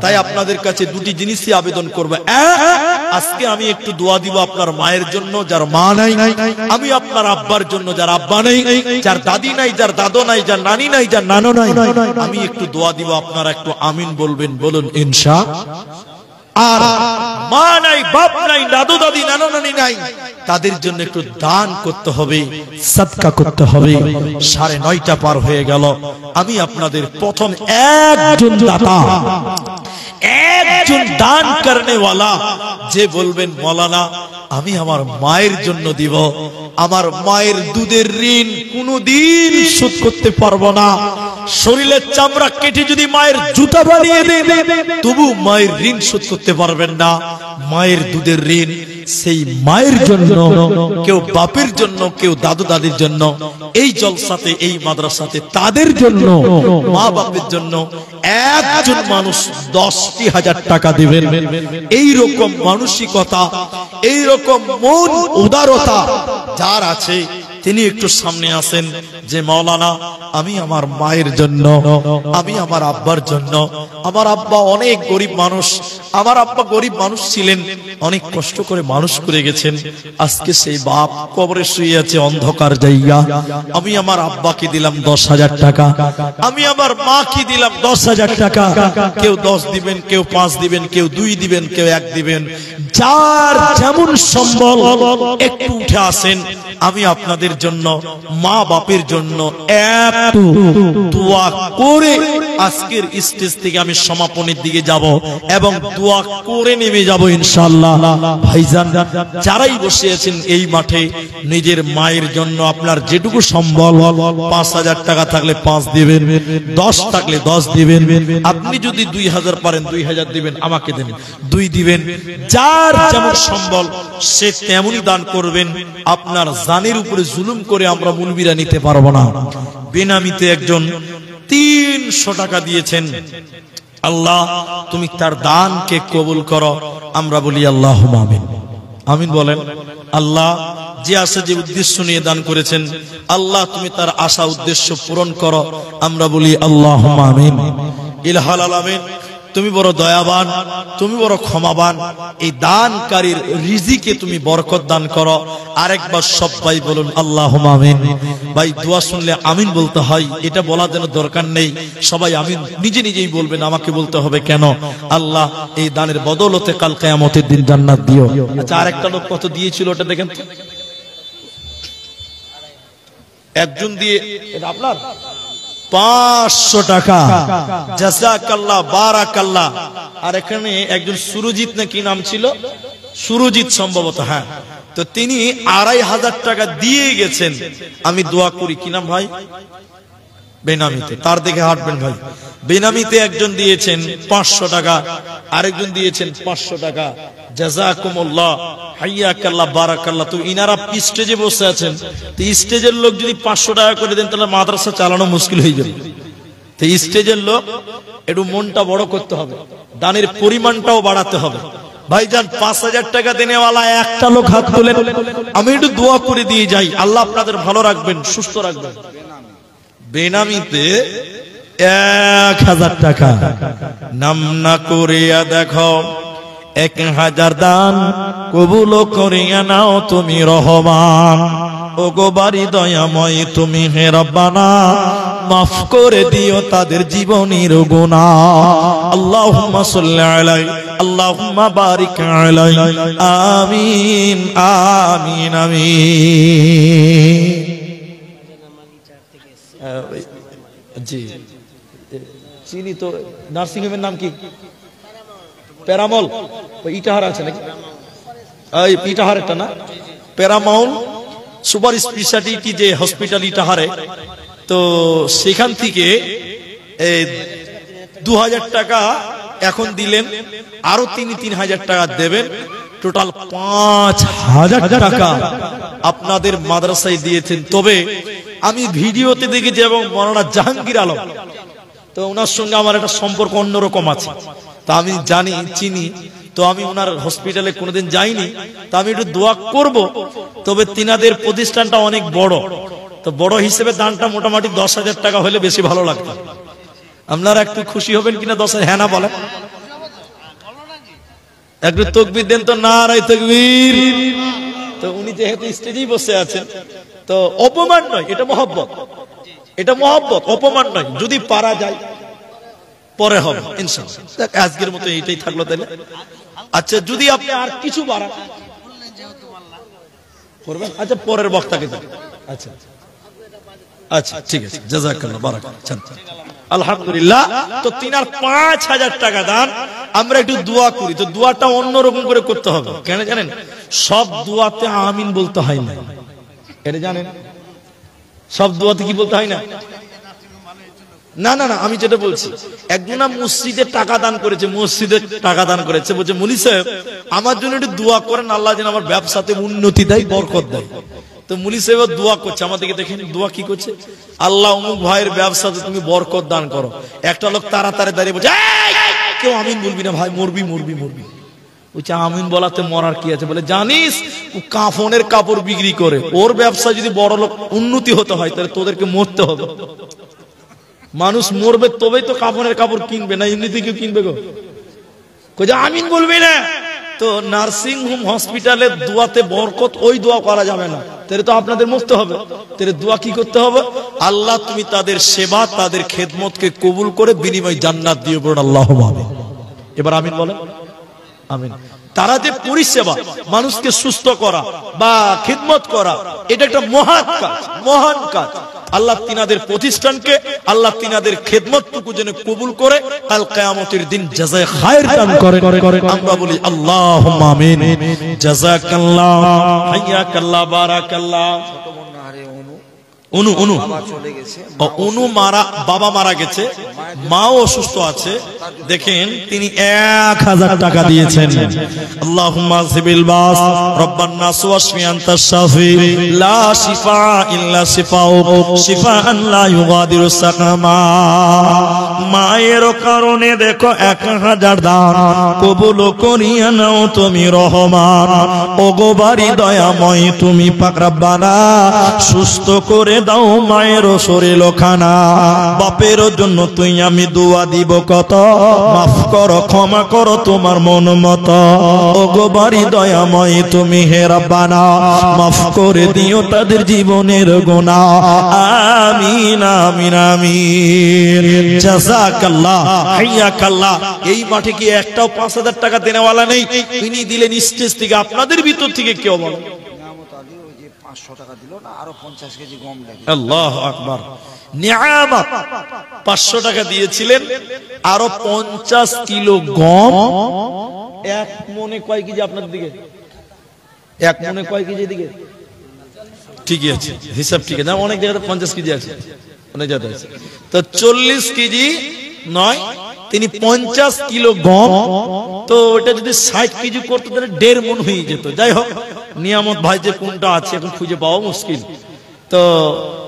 তাই আপনাদের কাছে দুটি জিনিসই আবেদন করব। আজকে আমি একটু দোয়া দিব আপনার মায়ের জন্য যার মা নাই, আমি আপনার আব্বার জন্য যার আব্বা নেই, যার দাদি নাই, যার দাদু নাই, যার নানি নাই, যার নানু নাই, আমি একটু দোয়া দিব, আপনারা একটু আমিন বলবেন। বলুন ইনশাআল্লাহ। আর মা নাই, বাপ নাই, দাদু দাদি, নানু নানি নাই, তাদের জন্য একটু দান করতে হবে, সাদকা করতে হবে। 9:30 পার হয়ে গেল। আমি আপনাদের প্রথম একজন দাতা, একজন দান করনেওয়ালা যে বলবেন মৌলানা আমি আমার মায়ের জন্য দিব, আমার মায়ের দুধের ঋণ কোনদিন শোধ করতে পারবো না, শরীরের চামড়া কেটে যদি মায়ের জুতা বানিয়ে দেন তবু মায়ের ঋণ শোধ করতে পারবেন না। মায়ের দুধের ঋণ সেই মায়ের জন্য, কেউ বাপের জন্য, কেউ দাদু দাদির জন্য, এই জলসাতে, এই মাদ্রাসাতে তাদের জন্য, মা বাপের জন্য একজন মানুষ 10,000 টাকা দিবেন। এই রকম মানসিকতা, এই রকম মন উদারতা যার আছে তিনি একটু সামনে আসেন যে মাওলানা আমি আমার মায়ের জন্য, আমি আমার আব্বার জন্য, আমার আব্বা অনেক গরিব মানুষ, আমার আব্বা গরিব মানুষ ছিলেন, অনেক কষ্ট করে মানুষ করে গেছেন, আজকে সেই বাপ কবরে শুয়ে আছে অন্ধকার জায়গা, আমি আমার আব্বাকে দিলাম 10,000 টাকা, আমি আমার মাকে দিলাম 10,000 টাকা। কেউ 10 দিবেন, কেউ 5 দিবেন, কেউ 2 দিবেন, কেউ 1 দিবেন, যার যেমন সম্বল একটু উঠে আসেন। আমি আপনাদের জন্য, মা বাপের জন্য একটু দোয়া করে আজকের স্টেজ থেকে আমি সমাপনের দিকে যাব এবং দোয়া করে নেমে যাব ইনশাআল্লাহ। ভাইজান যারাই বসে আছেন এই মাঠে, নিজের মায়ের জন্য আপনার যেটুকু সম্বল, 5,000 টাকা থাকলে 5 দিবেন, 10 থাকলে 10 দিবেন, আপনি যদি 2,000 পারেন 2,000 দিবেন, আমাকে দেবেন 2 দিবেন, যার যেমন সম্বল সে তেমনই দান করবেন। আপনার জানের উপরে জুলুম করে আমরা মুলবিরা নিতে পারবো না। বেনামিতে একজন 300 টাকা দিয়েছেন, আল্লাহ তুমি তার দানকে কবুল করো। আমরা বলি আল্লাহুম্মা আমিন। আমিন বলেন। আল্লাহ যে আশা যে উদ্দেশ্য নিয়ে দান করেছেন, আল্লাহ তুমি তার আশা উদ্দেশ্য পূরণ করো। আমরা বলি আল্লাহুম্মা আমিন। ইলাহুল আলামিন তুমি বড় দয়াবান, তুমি বড় ক্ষমাবান, এই দানকারীর রিজিকে তুমি বরকত দান করো। আরেকবার সবাই বলুন আল্লাহুম্মা আমিন। ভাই দোয়া শুনলে আমিন বলতে হয়, এটা বলার জন্য দরকার নেই, সবাই আমিন নিজে নিজেই বলবেন, আমাকে বলতে হবে কেন? আল্লাহ এই দানের বদৌলতে কাল কিয়ামতের দিন জান্নাত দিও। আচ্ছা আরেকটা লোক কত দিয়েছিল ওটা দেখেন তো, একজন দিয়ে, এটা আপনার 500 টাকা, জাযাকাল্লাহ বারাকাল্লাহ। আর এখানে একজন সুরজিৎ না কি নাম ছিল, সুরজিৎ সম্ভবত, হ্যাঁ, তো তিনি 2,500 টাকা দিয়ে গেছেন। আমি দোয়া করি, কি নাম ভাই? বেনামিতে, তার দিকে হাঁটবেন ভাই। বেনামিতে একজন দিয়েছেন 500 টাকা, আরেকজন দিয়েছেন 500 টাকা। জাযাকুমুল্লাহ, হাইয়াকাল্লাহ বারাকাল্লাহ। তো ইনারা স্টেজে বসে আছেন, তো স্টেজের লোক যদি 500 টাকা করে দেন তাহলে মাদ্রাসা চালানো মুশকিল হয়ে যাবে। তো স্টেজের লোক একটু মনটা বড় করতে হবে, দানের পরিমাণটাও বাড়াতে হবে। ভাইজান 5,000 টাকা দেনেওয়ালা একটা লোক হাত তোলেন, আমি একটু দোয়া করে দিয়ে যাই, আল্লাহ আপনাদের ভালো রাখবেন, সুস্থ রাখবেন। বেনামিতে 1,000 টাকা, নাম না করিয়া দেখো, 1,000 দান কবুল করিয়া নাও তুমি রহমান। ও গো বাড়ি দয়াময় তুমি হে রব্বানা, মাফ করে দিও তাদের জীবনের গুনাহ। আল্লাহুম্মা সাল্লি আলাইহি, আল্লাহুম্মা বারিক আলাইহি, আমিন আমিন আমিন। জি চিনি তো, নার্সিং হোমের নাম কি? প্যারামল, ইটাহার আছে নাকি? এই ইটাহারেরটা না, প্যারামাউল সুপার স্পেশালিটি যে হসপিটাল ইটাহারে, তো সেখান থেকে 2,000 টাকা এখন দিলেন, আরো 3,000 টাকা দেবেন, টোটাল 5,000 টাকা আপনাদের মাদ্রাসায় দিয়েছেন। তবে আমি ভিডিওতে দেখেছি এবং মাওলানা জাহাঙ্গীর আলম, তো ওনার সঙ্গে আমার একটা সম্পর্ক অন্যরকম আছে, তা আমি জানি চিনি, তো আমি ওনার হসপিটালে কোনোদিন যাইনি, তা আমি একটু দোয়া করব। তবে তিনাদের প্রতিষ্ঠানটা অনেক বড়, তো বড় হিসেবে দানটা মোটামুটি 10,000 টাকা হলে বেশি ভালো লাগতো। আপনারা একটু খুশি হবেন কিনা? 10,000, হ্যাঁ না বলেন? একটু তাকবীর দেন তো, নারায়ে তাকবীর। তো উনি যেহেতু স্টেজেই বসে আছেন, তো অপমান নয়, এটা মহব্বত, এটা মহব্বত, অপমান নয়। যদি পারা যায় পরে হবে ইনশাআল্লাহ। আজকের মতো এইটাই থাকলো তাহলে। আচ্ছা যদি আপনি আর কিছু বাড়ান করবেন, আচ্ছা পরের বক্তাকে দেন। আচ্ছা আচ্ছা ঠিক আছে, জাযাকাল্লাহ বারাকাল্লাহ। আলহামদুলিল্লাহ। তো তিনার 5,000 টাকা দান, আমরা একটু দোয়া করি, তো দোয়াটা অন্যরকম করে করতে হবে। কেন জানেন? সব দোয়াতে আমিন বলতে হয় না, এটা জানেন? সব দোয়াতে কি বলতে হয় না? না না না, আমি যেটা বলছি, একজন মসজিদে টাকা দান করেছে, মসজিদে টাকা দান করেছে, বলছে মুলি সাহেব আমার জন্য একটু দোয়া করেন, আল্লাহ যেন আমার ব্যবসাতে উন্নতি দেয়, বরকত দেয়। তো মুলি সাহেব দোয়া করছে, আমাদেরকে দেখেন দোয়া কি করছে, আল্লাহ অমুক ভাইয়ের ব্যবসাতে তুমি বরকত দান করো। একটা লোক তাড়াতাড়ি দাঁড়িয়ে বলছে কেউ আমিন বলবি না ভাই, মরবি মরবি মরবি। বলছে আমিন বলাতে মরার কি আছে? বলে জানিস ও কাফনের কাপড় বিক্রি করে, ওর ব্যবসা যদি বড় লোক উন্নতি হতে হয় তাহলে তোদেরকে মরতে হবে। মানুষ মরবে তবেই তো কাফনের কাপড় কিনবে, না এমনিতে কেউ কিনবে গো? কইছে আমিন বলবি না তো নার্সিং হোম হসপিটালে দোয়াতে বরকত, ওই দোয়া করা যাবে না, তাহলে তো আপনাদের মরতে হবে। তাহলে দোয়া কি করতে হবে? আল্লাহ তুমি তাদের সেবা তাদের খেদমতকে কবুল করে বিনিময় জান্নাত দিও, বলুন আল্লাহুম্মা আমিন। এবার আমিন বলেন। আমিন। তারা যে পরিষেবা, মানুষকে সুস্থ করা বা খিদমত করা, এটা একটা মহান কাজ, মহান কাজ। আল্লাহ তিনাদের প্রতিষ্ঠানকে, আল্লাহ তিনাদের খেদমতটুকু যেন কবুল করে কাল কিয়ামতের দিন জাযায়ে খায়ের দান করে। আমরা বলি আল্লাহুম্মা আমিন। জাযাকাল্লাহ, হাইয়াকাল্লাহ, বারাকাল্লাহ। বাবা মারা গেছে, মাও অসুস্থ আছে, দেখেন তিনি 1000 টাকা দিয়েছেন। আল্লাহুম্মা যিবিল বাস রব্বান নাস ওয়াশফি আনতাশ শাফি লা শিফা ইল্লা শিফাউক শিফাআন লা ইউগাদিরু সাকামা। মায়ের কারণে দেখো 1000 দান কবুল করিয়া নাও তুমি রহমান। ওগো বাড়ি দয়াময় তুমি পাক রব্বানা, সুস্থ করে দাও মায়ের শরীর খানা। বাপের জন্য তুই আমি দোয়া দিব কত, মাফ করো ক্ষমা করো তোমার মন মতো। ওগো বাড়ি দয়াময় তুমি হে রব্বানা, মাফ করে দিও তাদের জীবনের গুনাহ। আমিন আমিন আমিন। জাযাকাল্লাহ, হাইয়াকাল্লাহ। এই মাঠে কি একটাও 5000 টাকা দেনেওয়ালা নেই? তিনি দিলেন স্টেজ থেকে, আপনাদের ভিতর থেকে কেউ বলো 500 টাকা দিল না, আরো 50 কেজি গম লাগে। আল্লাহু আকবার। নিয়ামত 500 টাকা দিয়েছিলেন, আরো 50 কিলো গম। এক মনে কয় কেজি আপনাদের দিকে? এক মনে কয় কেজি দিকে? ঠিকই আছে, হিসাব ঠিক আছে। অনেক জায়গায় 50 কেজি আছে, অনেক জায়গায় আছে। তো 40 কেজি নয়, তিনি 50 কিলো গম। তো ওটা যদি 60 কেজি করতে তাহলে 1.5 মণ হয়ে যেত। যাই হোক, নিয়ামত ভাই যে কোনটা আছে এখন খুঁজে পাওয়া মুশকিল। তো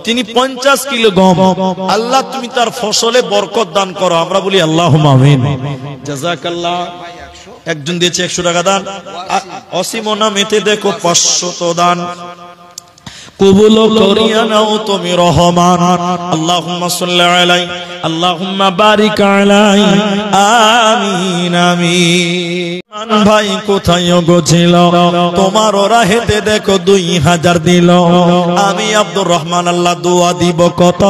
তিনি 50 কিলো গম, আল্লাহ তুমি তার ফসলে বরকত দান করো। আমরা বলি আল্লাহুম্মা আমিন। জাযাকাল্লাহ। একজন দিয়েছে 100 টাকা দান। অসীমনা মেতে দেখো 500 দান কবুল করিয়া নাও তুমি রহমান। আল্লাহুম্মা সাল্লি আলাইহি, আল্লাহুম্মা বারিক আলাইহি। আমিন আমিন। ভাই কোথায় গেছিল? তোমার রাহেতে দেখো 2000 দিল। আমি আব্দুর রহমান আল্লাহ দোয়া দিব কত,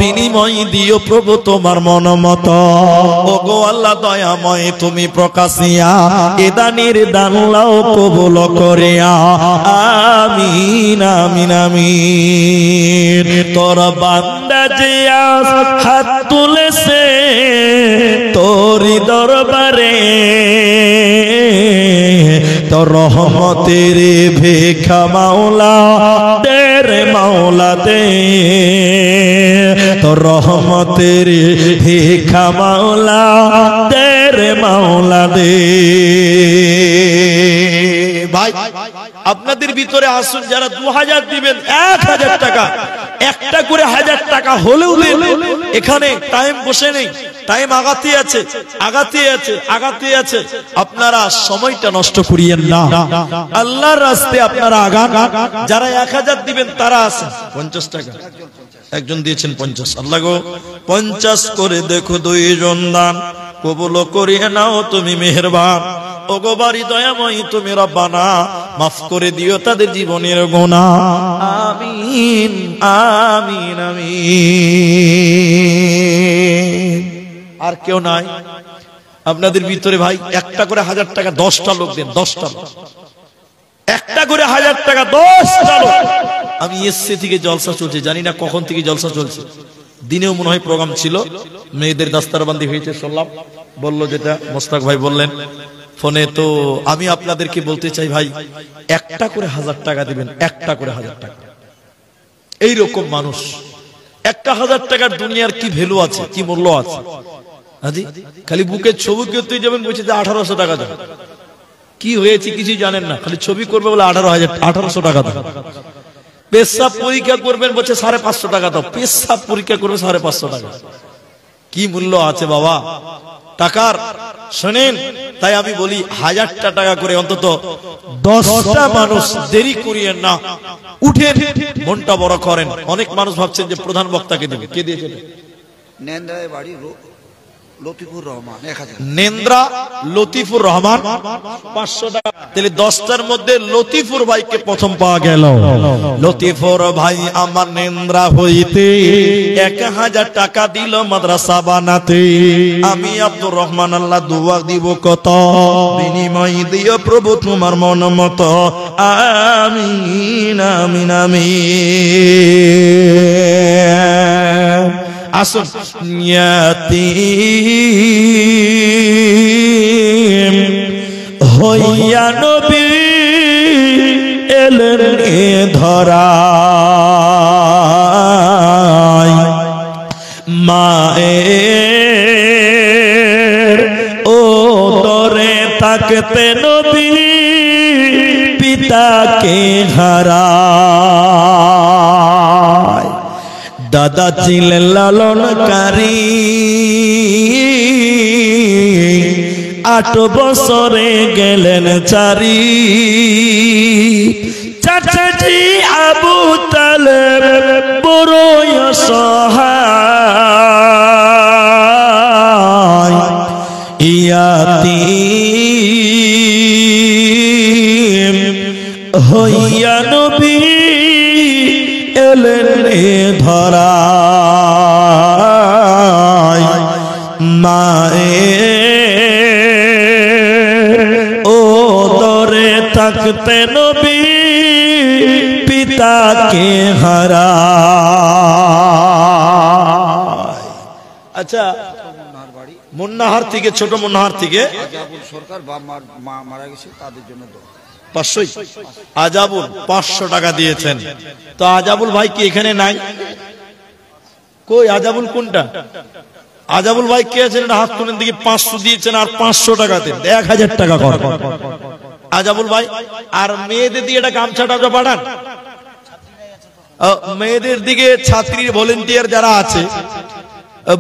বিনিময় দিও প্রভু তোমার মন মতো। ওগো আল্লাহ দয়াময় তুমি প্রকাশিয়া এদানির দান লাও কবুল করিয়া। আমিন আমিন আমিন। তোর বান্দা যে হাত তুলেছে তোরি দরবারে, তোর রহমতের ভিক্ষা মাওলা দে রে মাওলা দে, তোর রহমতের ভিক্ষা মাওলা দে রে মাওলা দে। ভাই আপনাদের ভিতরে আসুন, যারা 2000 দিবেন, 1000 টাকা, একটা করে 1000 টাকা হলেও দেন। এখানে টাইম বসে নেই, টাইম আগাতে আছে, আগাতে আছে, আগাতে আছে। আপনারা সময়টা নষ্ট করিয়েন না, আল্লাহর রাস্তায় আপনারা আগান। যারা 1000 দিবেন তারা আছে 50 টাকা। একজন দিয়েছেন 50। আল্লাহ গো 50 করে দেখো 2 জন দান কবুল করিয়ে নাও তুমি মেহেরবান। ওগো বাড়ি দয়াময় তুমি রব্বানা, মাফ করে দিও তাদের জীবনের গুনাহ। আমিন আমিন আমিন। আর কেউ নাই আপনাদের ভিতরে? ভাই একটা করে 1000 টাকা 10টা লোক দেন, 10টা লোক, একটা করে 1000 টাকা 10টা লোক। আমি এসসি থেকে জলসা চলছে, জানি না কখন থেকে জলসা চলছে। দিনেও মনে হয় প্রোগ্রাম ছিল, মেয়েদের দাস্তারবান্দি হয়েছে শুনলাম, বললো যেটা মোস্তাক ভাই বললেন ফোনে। তো আমি আপনাদেরকে বলতে চাই ভাই, একটা করে 1000 টাকা দিবেন, একটা করে 1000 টাকা। এইরকম মানুষ, একটা 1000 টাকার দুনিয়ার কি ভ্যালু আছে, কি মূল্য আছে? হাজি খালি বুকের ছবি করতে যাবেন, বলছে যে 1800 টাকা দাও। কি হয়েছে কিছু জানেন না, খালি ছবি করবে বলে 1800 টাকা দাও। পেশাব পরীক্ষা করবেন বলছে 550 টাকা দাও। পেশাব পরীক্ষা করবে 550 টাকা। কি মূল্য আছে বাবা? টাকার শোনেন, তাই আমি বলি 1000টা টাকা করে অন্তত 10টা মানুষ দেরি করিয়েন না, উঠেন, মনটা বড় করেন। অনেক মানুষ ভাবছেন যে প্রধান বক্তাকে দেবে, কে দিয়েছে? নেন্দ্রায় বাড়ি লতিফুর রহমান 1000। নেন্দ্রা লতিফুর রহমান 500 টাকা। তাহলে 10টার মধ্যে লতিফুর ভাইকে প্রথম পাওয়া গেল। লতিফুর ভাই আমার নেন্দ্রা হইতে 1000 টাকা দিল মাদ্রাসা বানাতে। আমি আব্দুর রহমান আল্লাহ দোয়া দিব কত, বিনিময় দিও প্রভু তোমার মন মতো। আমিন আমিন আমিন। আসুন ইয়াতীম হইয়া নবী এলেন এ ধরায়, মায়ের ও তরে থাকতে নবী পিতাকে হারায়। দাদা ছিলেন লালনকারী, 8 বছরে গেলেন চারি। চাচাজি আবু তালেব বড় অসহায়, ইয়াতীম হইয়া নবী এলেন এ ধরায়, মায়ের ও দরে থাকতে নবী পিতাকে হারায়। আচ্ছা, মুন্নাহার থেকে, ছোট মুন্নাহার থেকে আজাবুল সরকার মারা গেছে, তাদের জন্য 500। আজাবুল 500 টাকা দিয়েছেন। তো আজাবুল ভাই কি এখানে নাই? কই আজাবুল কোনটা? আজাবুল ভাই কে আছেন? হাত তুলেন দিকে। 500 দিয়েছেন আর 500 টাকা দেন, 1000 টাকা কর আজাবুল ভাই। আর মেয়েদের দিয়ে এটা গামছাটা পাঠান। মেয়েদের দিকে ছাত্রীর ভলেন্টিয়ার যারা আছে,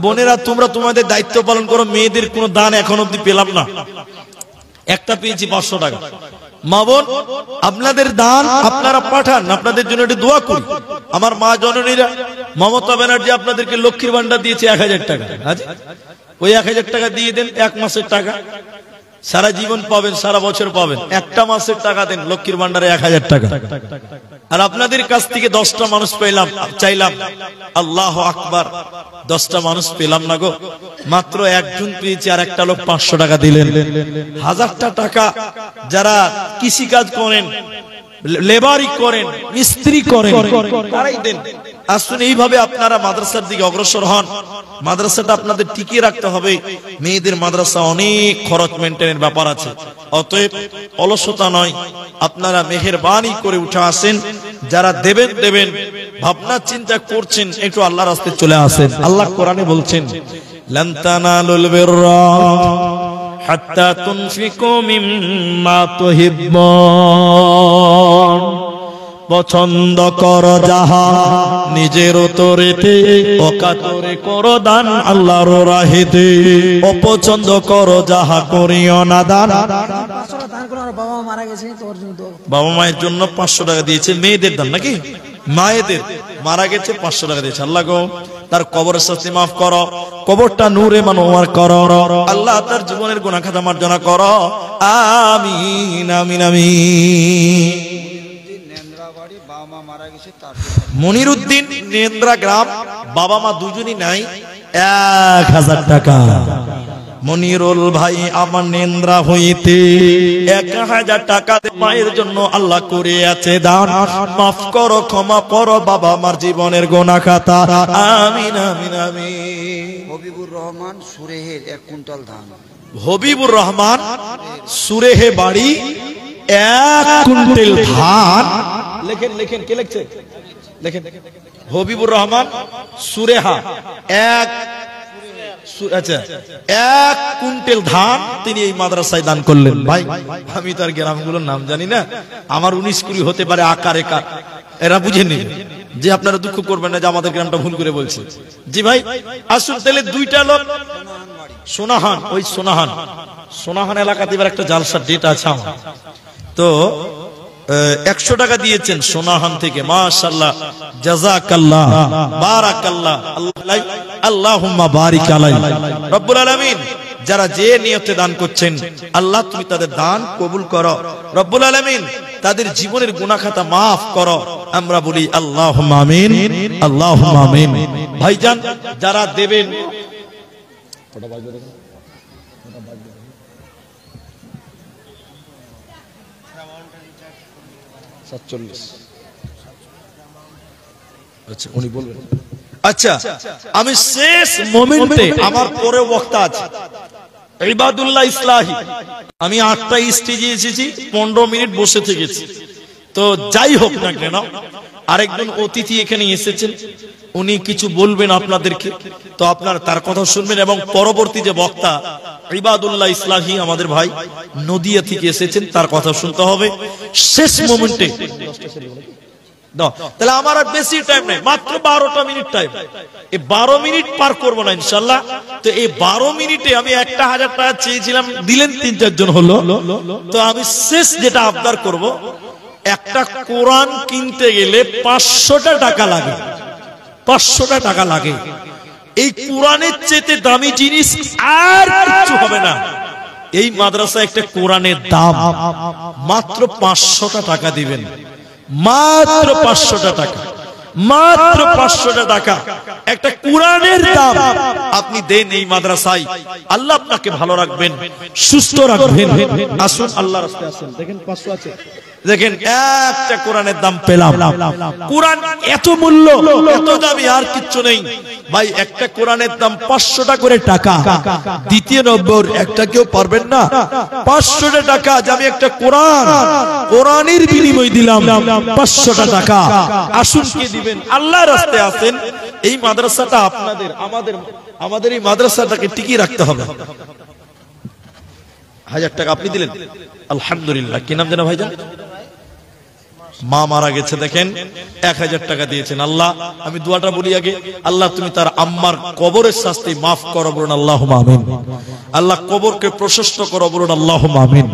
বোনেরা তোমরা তোমাদের দায়িত্ব পালন করো। মেয়েদের কোনো দান এখন অব্দি পেলাম না, একটা পেয়েছি 500 টাকা। মা বোন আপনাদের দান আপনারা পাঠান, আপনাদের জন্য একটু দোয়া করি। আমার মা জননীরা, মমতা ব্যানার্জি আপনাদেরকে লক্ষ্মীর ভান্ডার দিয়েছে 1000 টাকা। ওই 1000 টাকা দিয়ে দেন, 1 মাসের টাকা, সারা জীবন পাবেন, সারা বছর পাবেন। একটা মাসের টাকা দেন লক্ষ্মীর ভান্ডারে 1000 টাকা। আর আপনাদের কাছ থেকে 10টা মানুষ পেলাম, চাইলাম, আল্লাহ আকবার, 10টা মানুষ পেলাম না গো, মাত্র একজন পেয়েছি। আর একটা লোক 500 টাকা দিলেন। 1000টা টাকা যারা কৃষি কাজ করেন, লেবারি করেন, মিস্ত্রি করেন, তারাই দেন। আসুন এইভাবে আপনারা মাদ্রাসার দিকে অগ্রসর হন। মাদ্রাসাটা আপনাদের টিকিয়ে রাখতে হবে। মেয়েদের মাদ্রাসা অনেক খরচ মেনটেনের ব্যাপার আছে, অতএব অলসতা নয়, আপনারা মেহেরবানি করে উঠে আসেন। যারা দেবেন দেবেন, ভাবনা চিন্তা করছেন, একটু আল্লাহর রাস্তায় চলে আসেন। আল্লাহ কোরআনে বলছেন, লান তানালুল বিররা হাত্তা তুনফিকু মিম্মা তুহিব্বুন। পছন্দ কর যাহা নিজের তরেতে, অকাতরে করো দান আল্লাহর রাহেতে। অপছন্দ করো যাহা করিও না দান। বাবা মায়ের জন্য 500 টাকা দিয়েছে। মেয়েদের দান নাকি? মায়েদের মারা গেছে, 500 টাকা দিয়েছে। আল্লাহ গো তার কবরের শাস্তি মাফ করো, কবরটা নূরে মানোয়ার করো। আল্লাহ তার জীবনের গুনাহ খাতা মার্জনা করো। আমিন আমিন আমিন। মনিরুদ্দিন নেন্দ্রা গ্রাম, বাবা মা দুজনই নাই, 1000 টাকা। মনিরুল ভাই আমার নেন্দ্রা হইতে 1000 টাকা মায়ের জন্য আল্লাহ করে আছে দান। মাফ করো, ক্ষমা করো বাবা মার জীবনের গুনাহ খাতা। আমিন আমিন আমিন। হবিবুর রহমান সুরেহের 1 কুইন্টাল ধান। হবিবুর রহমান সুরেহে বাড়ি, 1 কুইন্টাল ধান। লেখেন লেখেন, কে লিখছে? লেখেন। হবিবুর রহমান সুরেহা, 1 কুইন্টাল ধান তিনি এই মাদ্রাসায় দান করলেন। ভাই আমি তো আর গ্রামগুলোর নাম জানি না, আমার 19 কুড়ি হতে পারে আকার একা, এরা বুঝে নিন। যে আপনারা দুঃখ করবেন না যে আমাদের গ্রামটা ভুল করে বলছে। জি ভাই আসুন তাহলে দুইটা লোক সোনাহান, ওই সোনাহান এলাকাতে এবার একটা জালসার ডেট আছে আমার, তো 100 টাকা দিয়েছেন সোনাহান থেকে, মাশাআল্লাহ, জাযাকাল্লাহ, বারাকাল্লাহ, আল্লাহুম্মা বারিক আলাই। রব্বুল আলামিন যারা যে নিয়তে দান করছেন আল্লাহ তুমি তাদের দান কবুল করো, রব্বুল আলামিন তাদের জীবনের গুনাহ খাতা maaf করো, আমরা বলি আল্লাহুম্মা আমিন, আল্লাহুম্মা আমিন। ভাইজান যারা দেবেন আচ্ছা, আমি শেষ মোমেন্টে আমার পরে বক্তা আছে ইবাদুল্লাহ ইসলাহি, আমি 8টা স্টেজে এসেছি, 15 মিনিট বসে থেকেছি। তো যাই হোক না কেন আরেকজন অতিথি এখানে এসেছেন, উনি কিছু বলবেন আপনাদেরকে, তো আপনারা তার কথা শুনবেন এবং পরবর্তী যে বক্তা ইবাদুল্লাহ ইসলাহি আমাদের ভাই নদিয়া থেকে এসেছেন তার কথা শুনতে হবে শেষ মোমেন্টে। তাহলে আমার আর বেশি টাইম নেই, মাত্র 12টা মিনিট টাইম, এই 12 মিনিট পার করবো না ইনশাল্লাহ। তো এই 12 মিনিটে আমি 1000 টাকা চেয়েছিলাম, দিলেন 3-4 জন হলো। তো আমি শেষ যেটা আবদার করব, একটা কোরআন কিনতে গেলে 500টা টাকা লাগে, 500টা টাকা লাগে। এই কোরআনের চেয়ে দামি জিনিস আর কিছু হবে না। এই মাদ্রাসায় একটা কোরআনের দাম মাত্র 500টা টাকা দিবেন, মাত্র 500টা টাকা, মাত্র 500টা টাকা একটা কোরআনের দাম আপনি দেন এই মাদ্রাসায়। আল্লাহ আপনাকে ভালো রাখবেন, সুস্থ রাখবেন। আসুন আল্লাহর রাস্তায় আসুন, দেখেন 500 আছে, দেখেন একটা কোরআনের দাম পেলাম। কোরআন এত মূল্য, এত দামি আর কিচ্ছু নেই ভাই। একটা কোরআনের দাম 500টা করে টাকা। দ্বিতীয় নম্বর, একটা কেউ পারবেন না 500টা টাকা যে আমি একটা কোরআনের বিনিময় দিলাম 500টা টাকা। আসুন কে দিবেন? আল্লাহর রাস্তায় আছেন। এই মাদ্রাসাটা আপনাদের, আমাদের এই মাদ্রাসাটাকে টিকিয়ে রাখতে হবে। 1000 টাকা আপনি দিলেন, আলহামদুলিল্লাহ। কি নাম জানা ভাইজান? মা মারা গেছে, দেখেন 1000 টাকা দিয়েছেন। আল্লাহ আমি দোয়াটা বলি আগে, আল্লাহ তুমি তার আম্মার কবরের শাস্তি মাফ করো, বলুন আল্লাহুম্মা আমিন। আল্লাহ কবরকে প্রশস্ত করো, বলুন আল্লাহুম্মা আমিন।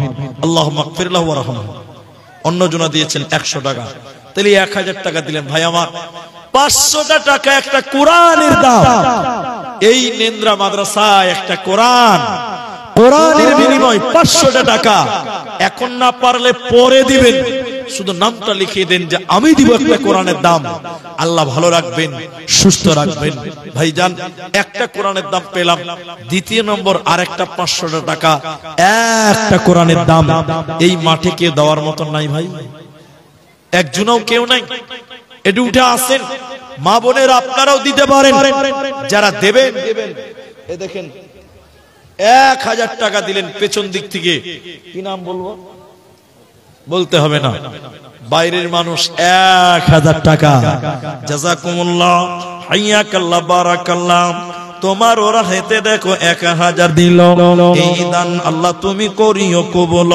আল্লাহুম্মা আগফির লাহু ওয়ারহামহু। অন্যজনা দিয়েছেন 100 টাকা, তাহলে 1000 টাকা দিলেন। ভাই আমার 500টা টাকা একটা কোরআনের দাম। এই নেন্দ্রা মাদ্রাসায় একটা কোরআনের বিনিময় 500টা টাকা। এখন না পারলে পরে দিবেন, শুধু নামটা লিখিয়ে দেন যে আমি দিব একটা কোরআনের দাম। আল্লাহ ভালো রাখবেন, সুস্থ রাখবেন। ভাইজান একটা কোরআনের দাম পেলাম। দ্বিতীয় নম্বর, আরেকটা 500টা টাকা একটা কোরআনের দাম। এই মাঠে কে দেওয়ার মতো নাই ভাই, একজনও কেউ নাই। এটু উঠে আসেন মা বোনের, আপনারাও দিতে পারেন। যারা দেবেন এ দেখেন 1000 টাকা দিলেন পেছন দিক থেকে। কি নাম বলবো? বলতে হবে না, বাইরের মানুষ। 1000 টাকা। জাযাকুমুল্লাহ, হাইয়াকাল্লাহ, বারাকাল্লাহ। তোমার ওরা হেতে দেখো 1000 দিল। এই দান আল্লাহ তুমি করিও কবুল।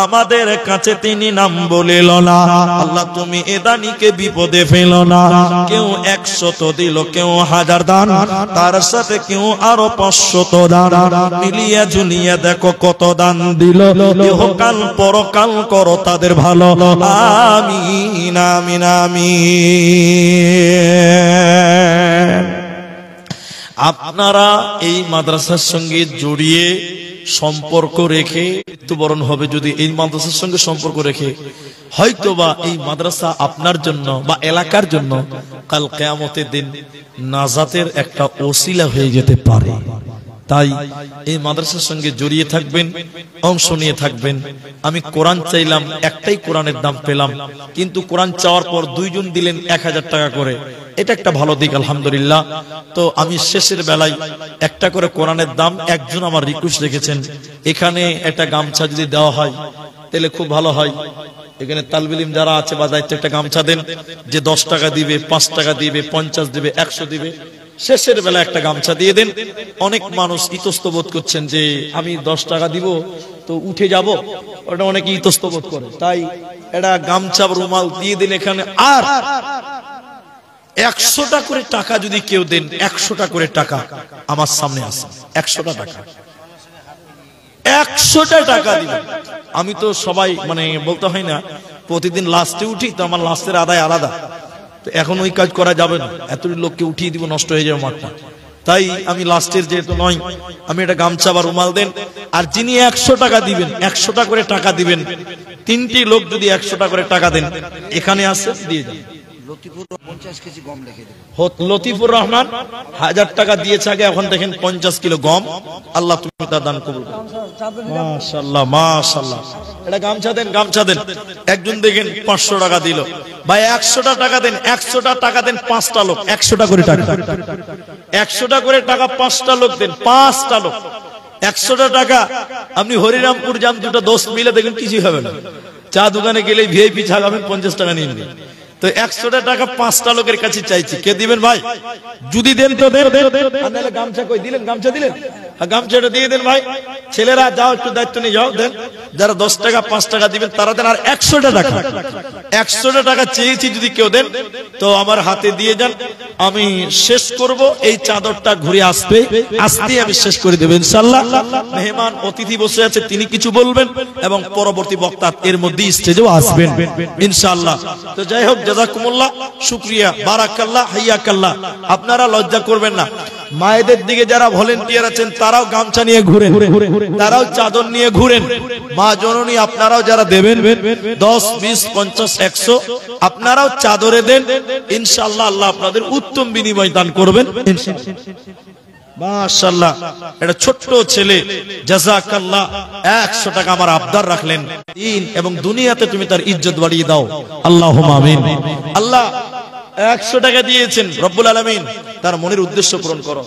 আমাদের কাছে তিনি নাম বলিল না, আল্লাহ তুমি এ দানিকে বিপদে ফেলো না। কেউ 100 দিল, কেউ 1000 দান, তার সাথে কেউ আরো 500 দান। মিলিয়া ঝুলিয়া দেখো কত দান দিল। ইহকাল পরকাল করো তাদের ভালো। আমিন আমিন আমিন। আপনারা এই মাদ্রাসার সঙ্গে জড়িয়ে সম্পর্ক রেখে মৃত্যুবরণ হবে যদি এই মাদ্রাসার সঙ্গে সম্পর্ক রেখে, হয়তোবা এই মাদ্রাসা আপনার জন্য বা এলাকার জন্য কাল কিয়ামতের দিন নাজাতের একটা ওসিলা হয়ে যেতে পারে। তাই এই মাদ্রাসার সঙ্গে জড়িয়ে থাকবেন, অংশ নিয়ে থাকবেন। আমি কোরআন চাইলাম, একটাই কোরআনের দাম পেলাম, কিন্তু কোরআন চাওয়ার পর 2 জন দিলেন 1000 টাকা করে। এটা একটা ভালো দিক, আলহামদুলিল্লাহ। তো আমি শেষের বেলায় একটা করে কোরআনের দাম, একজন আমার রিকোয়েস্ট রেখেছেন এখানে একটা গামছা যদি দেওয়া হয় তাহলে খুব ভালো হয়। এখানে তালবিল ইলম যারা আছে বা দায়িত্ব, একটা গামছা দেন। যে 10 টাকা দিবে, 5 টাকা দিবে, 50 দিবে, 100 দিবে, শেষের বেলা একটা গামছা দিয়ে দেন। অনেক মানুষ ইতস্ত বোধ করছেন যে আমি 10 টাকা দিব তো উঠে যাব, ওটা অনেকে ইতস্ত বোধ করে। তাই এটা গামছা রুমাল দিয়ে দিন এখানে। আর 100টা করে টাকা যদি কেউ দেন, 100টা করে টাকা আমার সামনে আসে, 100টা টাকা, 100টা টাকা দিবেন। আমি তো সবাই মানে বলতে হয় না, প্রতিদিন লাস্টে উঠি তো আমার লাস্টের আদায় আলাদা, তো এখন ওই কাজ করা যাবে না, এতটি লোককে উঠিয়ে দিব, নষ্ট হয়ে যাবে মাঠটা। তাই আমি লাস্টের যেহেতু নয়, আমি এটা গামছা বা রুমাল দেন। আর যিনি 100 টাকা দিবেন, 100টা করে টাকা দিবেন, 3টি লোক যদি 100টা করে টাকা দেন, এখানে আসে দিয়ে যান। লতিফুর 50 কেজি গম লিখে দেবে। লতিফুর রহমান 1000 টাকা দিয়েছে আগে, এখন দেখেন 50 কিলো গম। আল্লাহ তুমি তার দান কবুল করো। মাশাআল্লাহ মাশাআল্লাহ। এটা গামছা দেন, গামছা দেন। একজন দেখেন 500 টাকা দিল। ভাই 100টা টাকা দেন, 100টা টাকা দেন 5টা লোক, 100টা করে টাকা, 100টা করে টাকা 5টা লোক দেন, 5টা লোক 100টা টাকা। আপনি হরিরামপুর যান, দুটো দোস্ত মিলে দেখেন কিছুই হবে না, চা দোকানে গেলে ভিআইপি চা খাবেন, 50 টাকা নিয়ে নেবেন। তো 100টা টাকা 5টা লোকের কাছে চাইছি, কে দিবেন ভাই? যদি দেন তো দেন, নাহলে গামছা কই দিলেন? গামছা দিলেন, গামছাটা দিয়ে দেন ভাই। ছেলেরা যাও একটু দায়িত্ব নিয়ে যাও, দেন। যারা 10 টাকা 5 টাকা দিবেন তারা দেন। আর 100টা টাকা, 100টা টাকা চেয়েছি, যদি কেউ দেন তো আমার হাতে দিয়ে যান। আমি শেষ করব, এই চাদরটা ঘুরে আসবে, আসতে আমি শেষ করে দেব ইনশাআল্লাহ। মেহমান অতিথি বসে আছে, তিনি কিছু বলবেন এবং পরবর্তী বক্তা এর মধ্যে স্টেজেও আসবেন ইনশাআল্লাহ। তো যাই হোক, জাযাকুমুল্লাহ, শুকরিয়া, বারাকাল্লাহ, হাইয়াকাল্লাহ। আপনারা লজ্জা করবেন না। মায়েদের দিকে যারা ভলেন্টিয়ার আছেন তারাও গামছা নিয়ে ঘুরেন, তারাও চাদর নিয়ে ঘুরেন। মা জননী আপনারাও যারা দেবেন 10, 20, 50, 100 আপনারাও চাদরে দেন ইনশাআল্লাহ। আল্লাহ আপনাদের উত্তম বিনিময় দান করবেন মাশাআল্লাহ। এটা ছোট্ট ছেলে, জাযাকাল্লাহ, 100 টাকা আমার আবদার রাখলেন, দিন এবং দুনিয়াতে তুমি তার ইজ্জত বাড়িয়ে দাও, আল্লাহুম্মা আমিন। আল্লাহ 100 টাকা দিয়েছেন, রব্বুল আলামিন তার মনের উদ্দেশ্য পূরণ করো।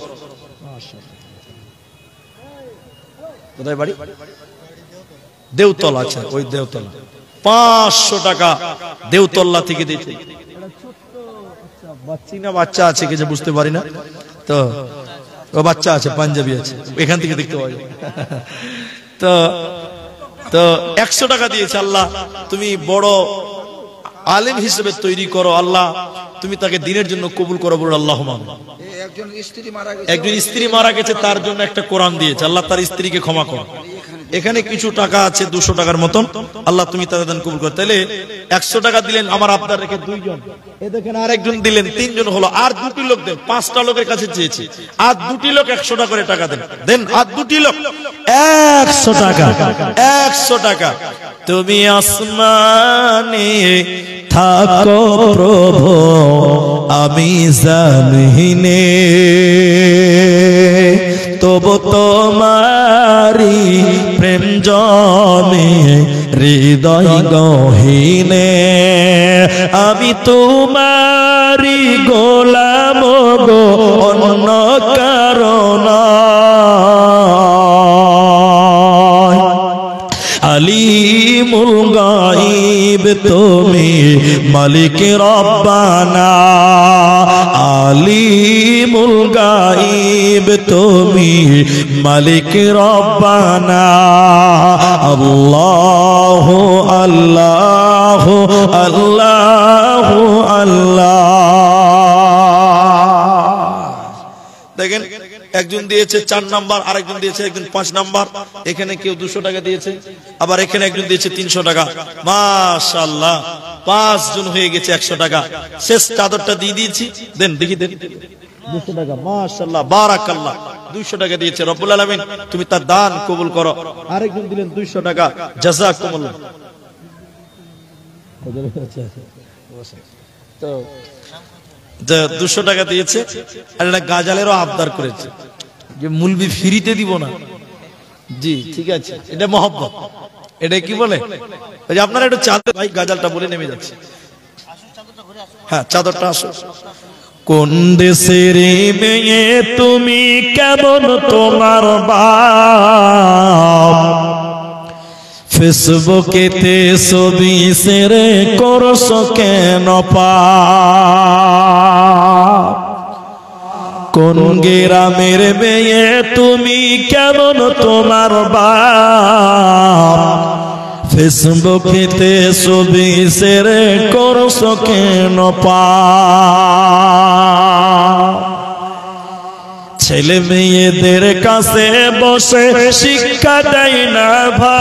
কোথায় বাড়ি? দেওতলা। আছে ওই দেওতলা। 500 টাকা দেওতলা থেকে দিয়েছে। বাচ্চা আছে কি যে বুঝতে পারি না, তো ও বাচ্চা আছে, পাঞ্জাবি আছে, এখান থেকে দেখতে পাওয়া যায়। তো 100 টাকা দিয়েছে। আল্লাহ তুমি বড় আলেম হিসেবে তৈরি করো, আল্লাহ তুমি তাকে দিনের জন্য কবুল করো, বলো আল্লাহুম্মা আমিন। একজন স্ত্রী মারা গেছে, তার জন্য একটা কোরআন দিয়েছে, আল্লাহ তার স্ত্রীকে ক্ষমা করো। এখানে কিছু টাকা আছে 200 টাকার মতন, আল্লাহ তুমি তাদের দান কবুল করো। তাহলে 100 টাকা দিলেন, আমার আবদার রেখে 2 জন, এ দেখেন আরেকজন দিলেন, 3 জন হলো। আর 2টি লোক দেন, 5টা লোকের কাছে চেয়েছি, আর 2টি লোক 100 টাকা করে টাকা দেন, দেন। আর 2টি লোক 100 টাকা, 100 টাকা। তুমি আসমানে থাকো প্রভু, আমি জামিনে, তবু তোমারি প্রেম জমে হৃদয় গহীনে, আমি তোমারি গোলাম গো, অন্য কারণ আলিমুল গায়ব তুমি মালিক রব্বানা, আলিমুল গায়ব তুমি মালিক রব্বানা, আল্লাহু আল্লাহু আল্লাহু আল্লাহ। দেখেন একজন দিয়েছে 4 নাম্বার, আরেকজন দিয়েছে একজন 5 নাম্বার। এখানে কেউ 200 টাকা দিয়েছে, আবার এখানে একজন দিয়েছে 300 টাকা। মাশাআল্লাহ, 5 জন হয়ে গেছে 100 টাকা। শেষ চাদরটা দিয়ে দিয়েছি, দেন দেখি, দেন 200 টাকা। মাশাআল্লাহ, বারাকাল্লাহ, 200 টাকা দিয়েছে, রব্বুল আলামিন তুমি তার দান কবুল করো। আরেকজন দিলেন 200 টাকা, জাযাকুমুল্লাহ। তো 200 টাকা দিয়েছে। আর একটা গাজালেরও আবদার করেছে যে মুলবি ফ্রিতে দিব না। জি ঠিক আছে, এটা মহব্বত। এটা কি বলে, ওই যে আপনারা একটু চাদর, ভাই গাজালটা বলে নেমে যাচ্ছে। হ্যাঁ চাদরটা আসো। কোন দেশের মেয়ে তুমি, কেমন তোমার বাপ, ফেসবুকেতে ছবি শেয়ার করছো কেন পাপ, কোন গ্রামের মেয়ে তুমি, কেমন তোমার বাপ, ফেসবুকেতে ছবি শেয়ার করছো কেন পাপ। ছেলে মেয়েদের কাছে বসে শিক্ষা দেয় না ভাই,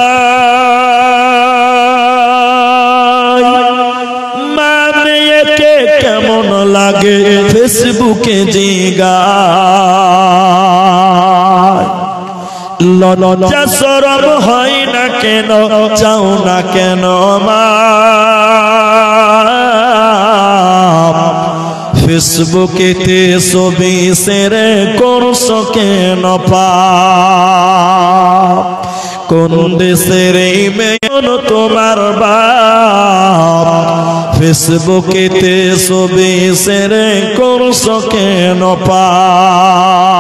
মা মেয়েকে কেমন লাগে ফেসবুকে জিগায়, লজ্জা শরম হয় না কেন, চাও না কেন মা, ফেসবুকেতে ছবি শেয়ার করছো কেন পাপ, কোন দেশের এই মেয়ে তোমার বাপ, ফেসবুকেতে ছবি শেয়ার করছো কেন পাপ,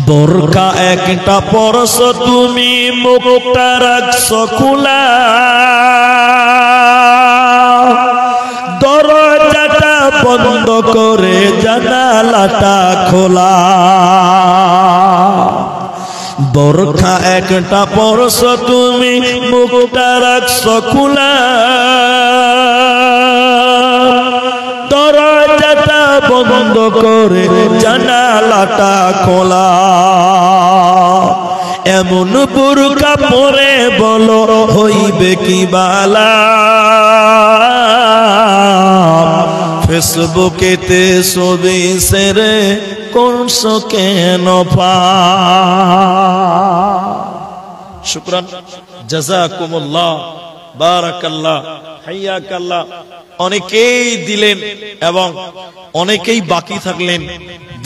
বোরকা একটা পরছো তুমি মুখটা রাখছো খোলা, দরজাটা বন্ধ করে জানালাটা খোলা, বোরকা একটা পরছো তুমি মুখটা রাখছো খোলা, দরজাটা বন্ধ করে জানালাটা খোলা, এমন বুরকা পরে বলো হইবে কি বালা, ফেসবুকেতে ছবি শেয়ার করছো কেন পাপ। শুকরান, জাযাকুমুল্লাহ, বারাকাল্লাহ, হাইয়াকাল্লাহ। অনেকেই দিলেন এবং অনেকেই বাকি থাকলেন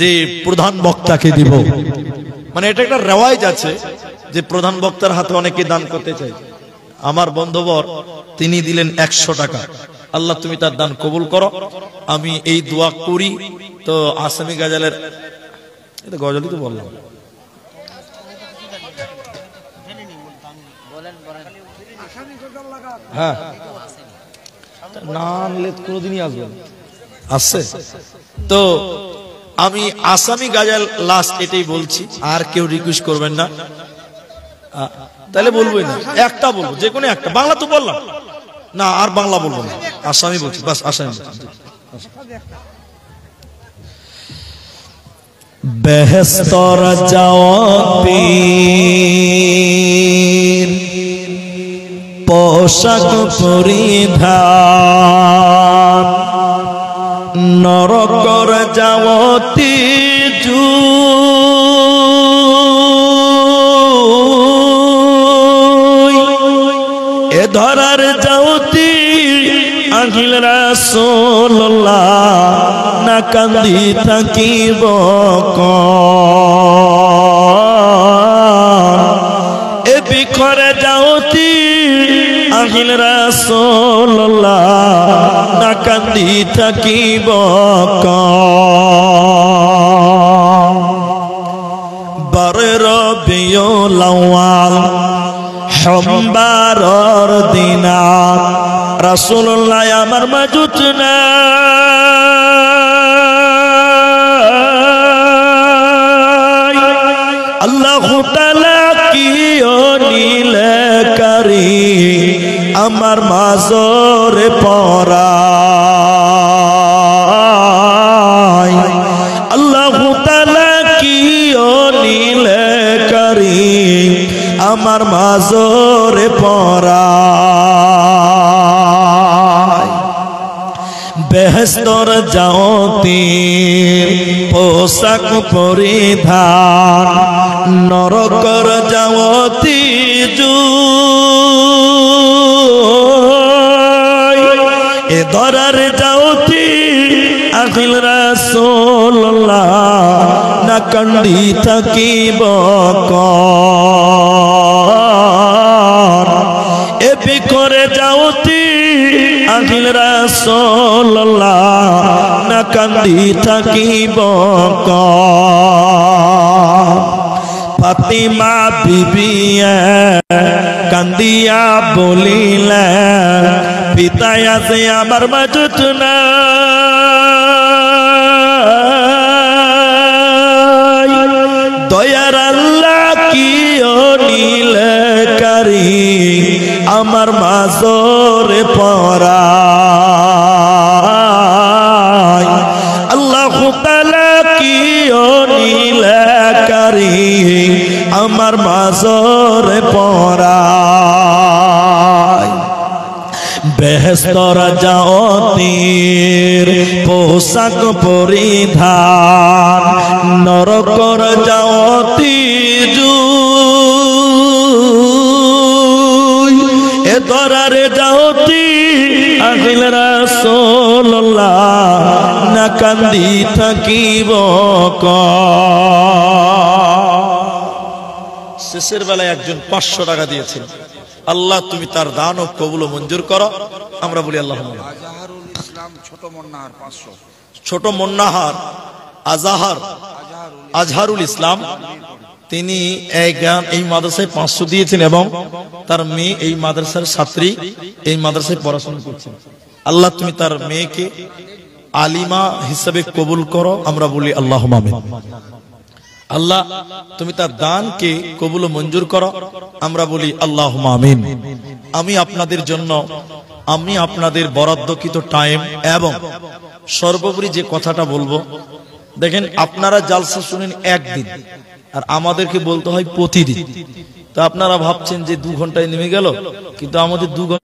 যে প্রধান বক্তাকে দিব, মানে এটা একটা রেওয়াজ আছে যে প্রধান বক্তার হাতে অনেকে দান করতে চাই। আমার বন্ধুবর তিনি দিলেন 100 টাকা। আল্লাহ তুমি তার দান কবুল করো। আমি এই দোয়া করি। তো আসামি গাজালের, এটা গজলই তো বললাম, হ্যাঁ না আনলে কোনোদিনই আসবে না, আসছে তো আমি আসামি গাজাল লাস্ট এটাই বলছি, আর কেউ রিকোয়েস্ট করবেন না, তাহলে বলবোই না, একটা বলবো, যে কোনো একটা। বাংলা তো বললাম না, আর বাংলা বলবো না, আসামি বলছি, বাস আসামি। বেহেশতর যাও পীর পোশাক পরিধান, নরকর যাও তিজু, এ ধরার যাওতি আহিল রাসূলুল্লাহ, না কান্দি থাকিব এ বিখরে যাওতি আহিল রাসূলুল্লাহ, না কান্দি থাকিব বারে রবিউল আউয়াল সোমবারর দিনা রাসূলুল্লাহ আমার মাঝুত না, আল্লাহু তাআলা কি নীলে করি আমার মাজরে পরাই, আল্লাহু তাআলা কি নীলে করি আমার মাজরে পরাই, বেহেশতর যাওতির পোশাক পরিধান, নরকর যাওতি এ ধরার যাওতি আহিল রাসূলুল্লাহ, না কান্দি থাকিব এ বিকরে যাওতি আহিল রাসূলুল্লাহ, না কান্দি থাকিব ফাতিমা বিবিয়ে কান্দিয়া বলিলে, পিতায় আছে আমার মাঝুত না, দয়ার আল্লাহ কি নীলে করি আমার মাজরে পরাই, আল্লাহু তাআলা তোরা জাতির পোশাক পরিধান নরকর জাতি এ তোরারে জাতি আহিল রাসূলুল্লাহ না কান্দি থাকিব শেষের বেলায় একজন 500 টাকা দিয়েছিল আল্লাহ তুমি তার দান ও কবুল ও মঞ্জুর করো আমরা বলি আল্লাহুম্মা আজহারুল ইসলাম ছোট মন্নাহার 500 ছোট মন্নাহার আজহারুল ইসলাম তিনি এই মাদ্রাসায় 500 দিয়েছেন এবং তার মেয়ে এই মাদ্রাসার ছাত্রী এই মাদ্রাসায় পড়াশোনা করছেন আল্লাহ তুমি তার মেয়েকে আলিমা হিসেবে কবুল করো আমরা বলি আল্লাহুম্মা আমিন আল্লাহ তুমি তার দানকে কবুল ও মঞ্জুর করো আমরা বলি আল্লাহুম্মা আমিন আমি আপনাদের জন্য আমি আপনাদের বরাদ্দকৃত টাইম এবং সর্বোপরি যে কথাটা বলবো দেখেন আপনারা জালসা শুনেন একদিন আর আমাদেরকে বলতে হয় প্রতিদিন তো আপনারা ভাবছেন যে 2 ঘন্টায় নেমে গেল কিন্তু আমাদের 2 ঘন্টা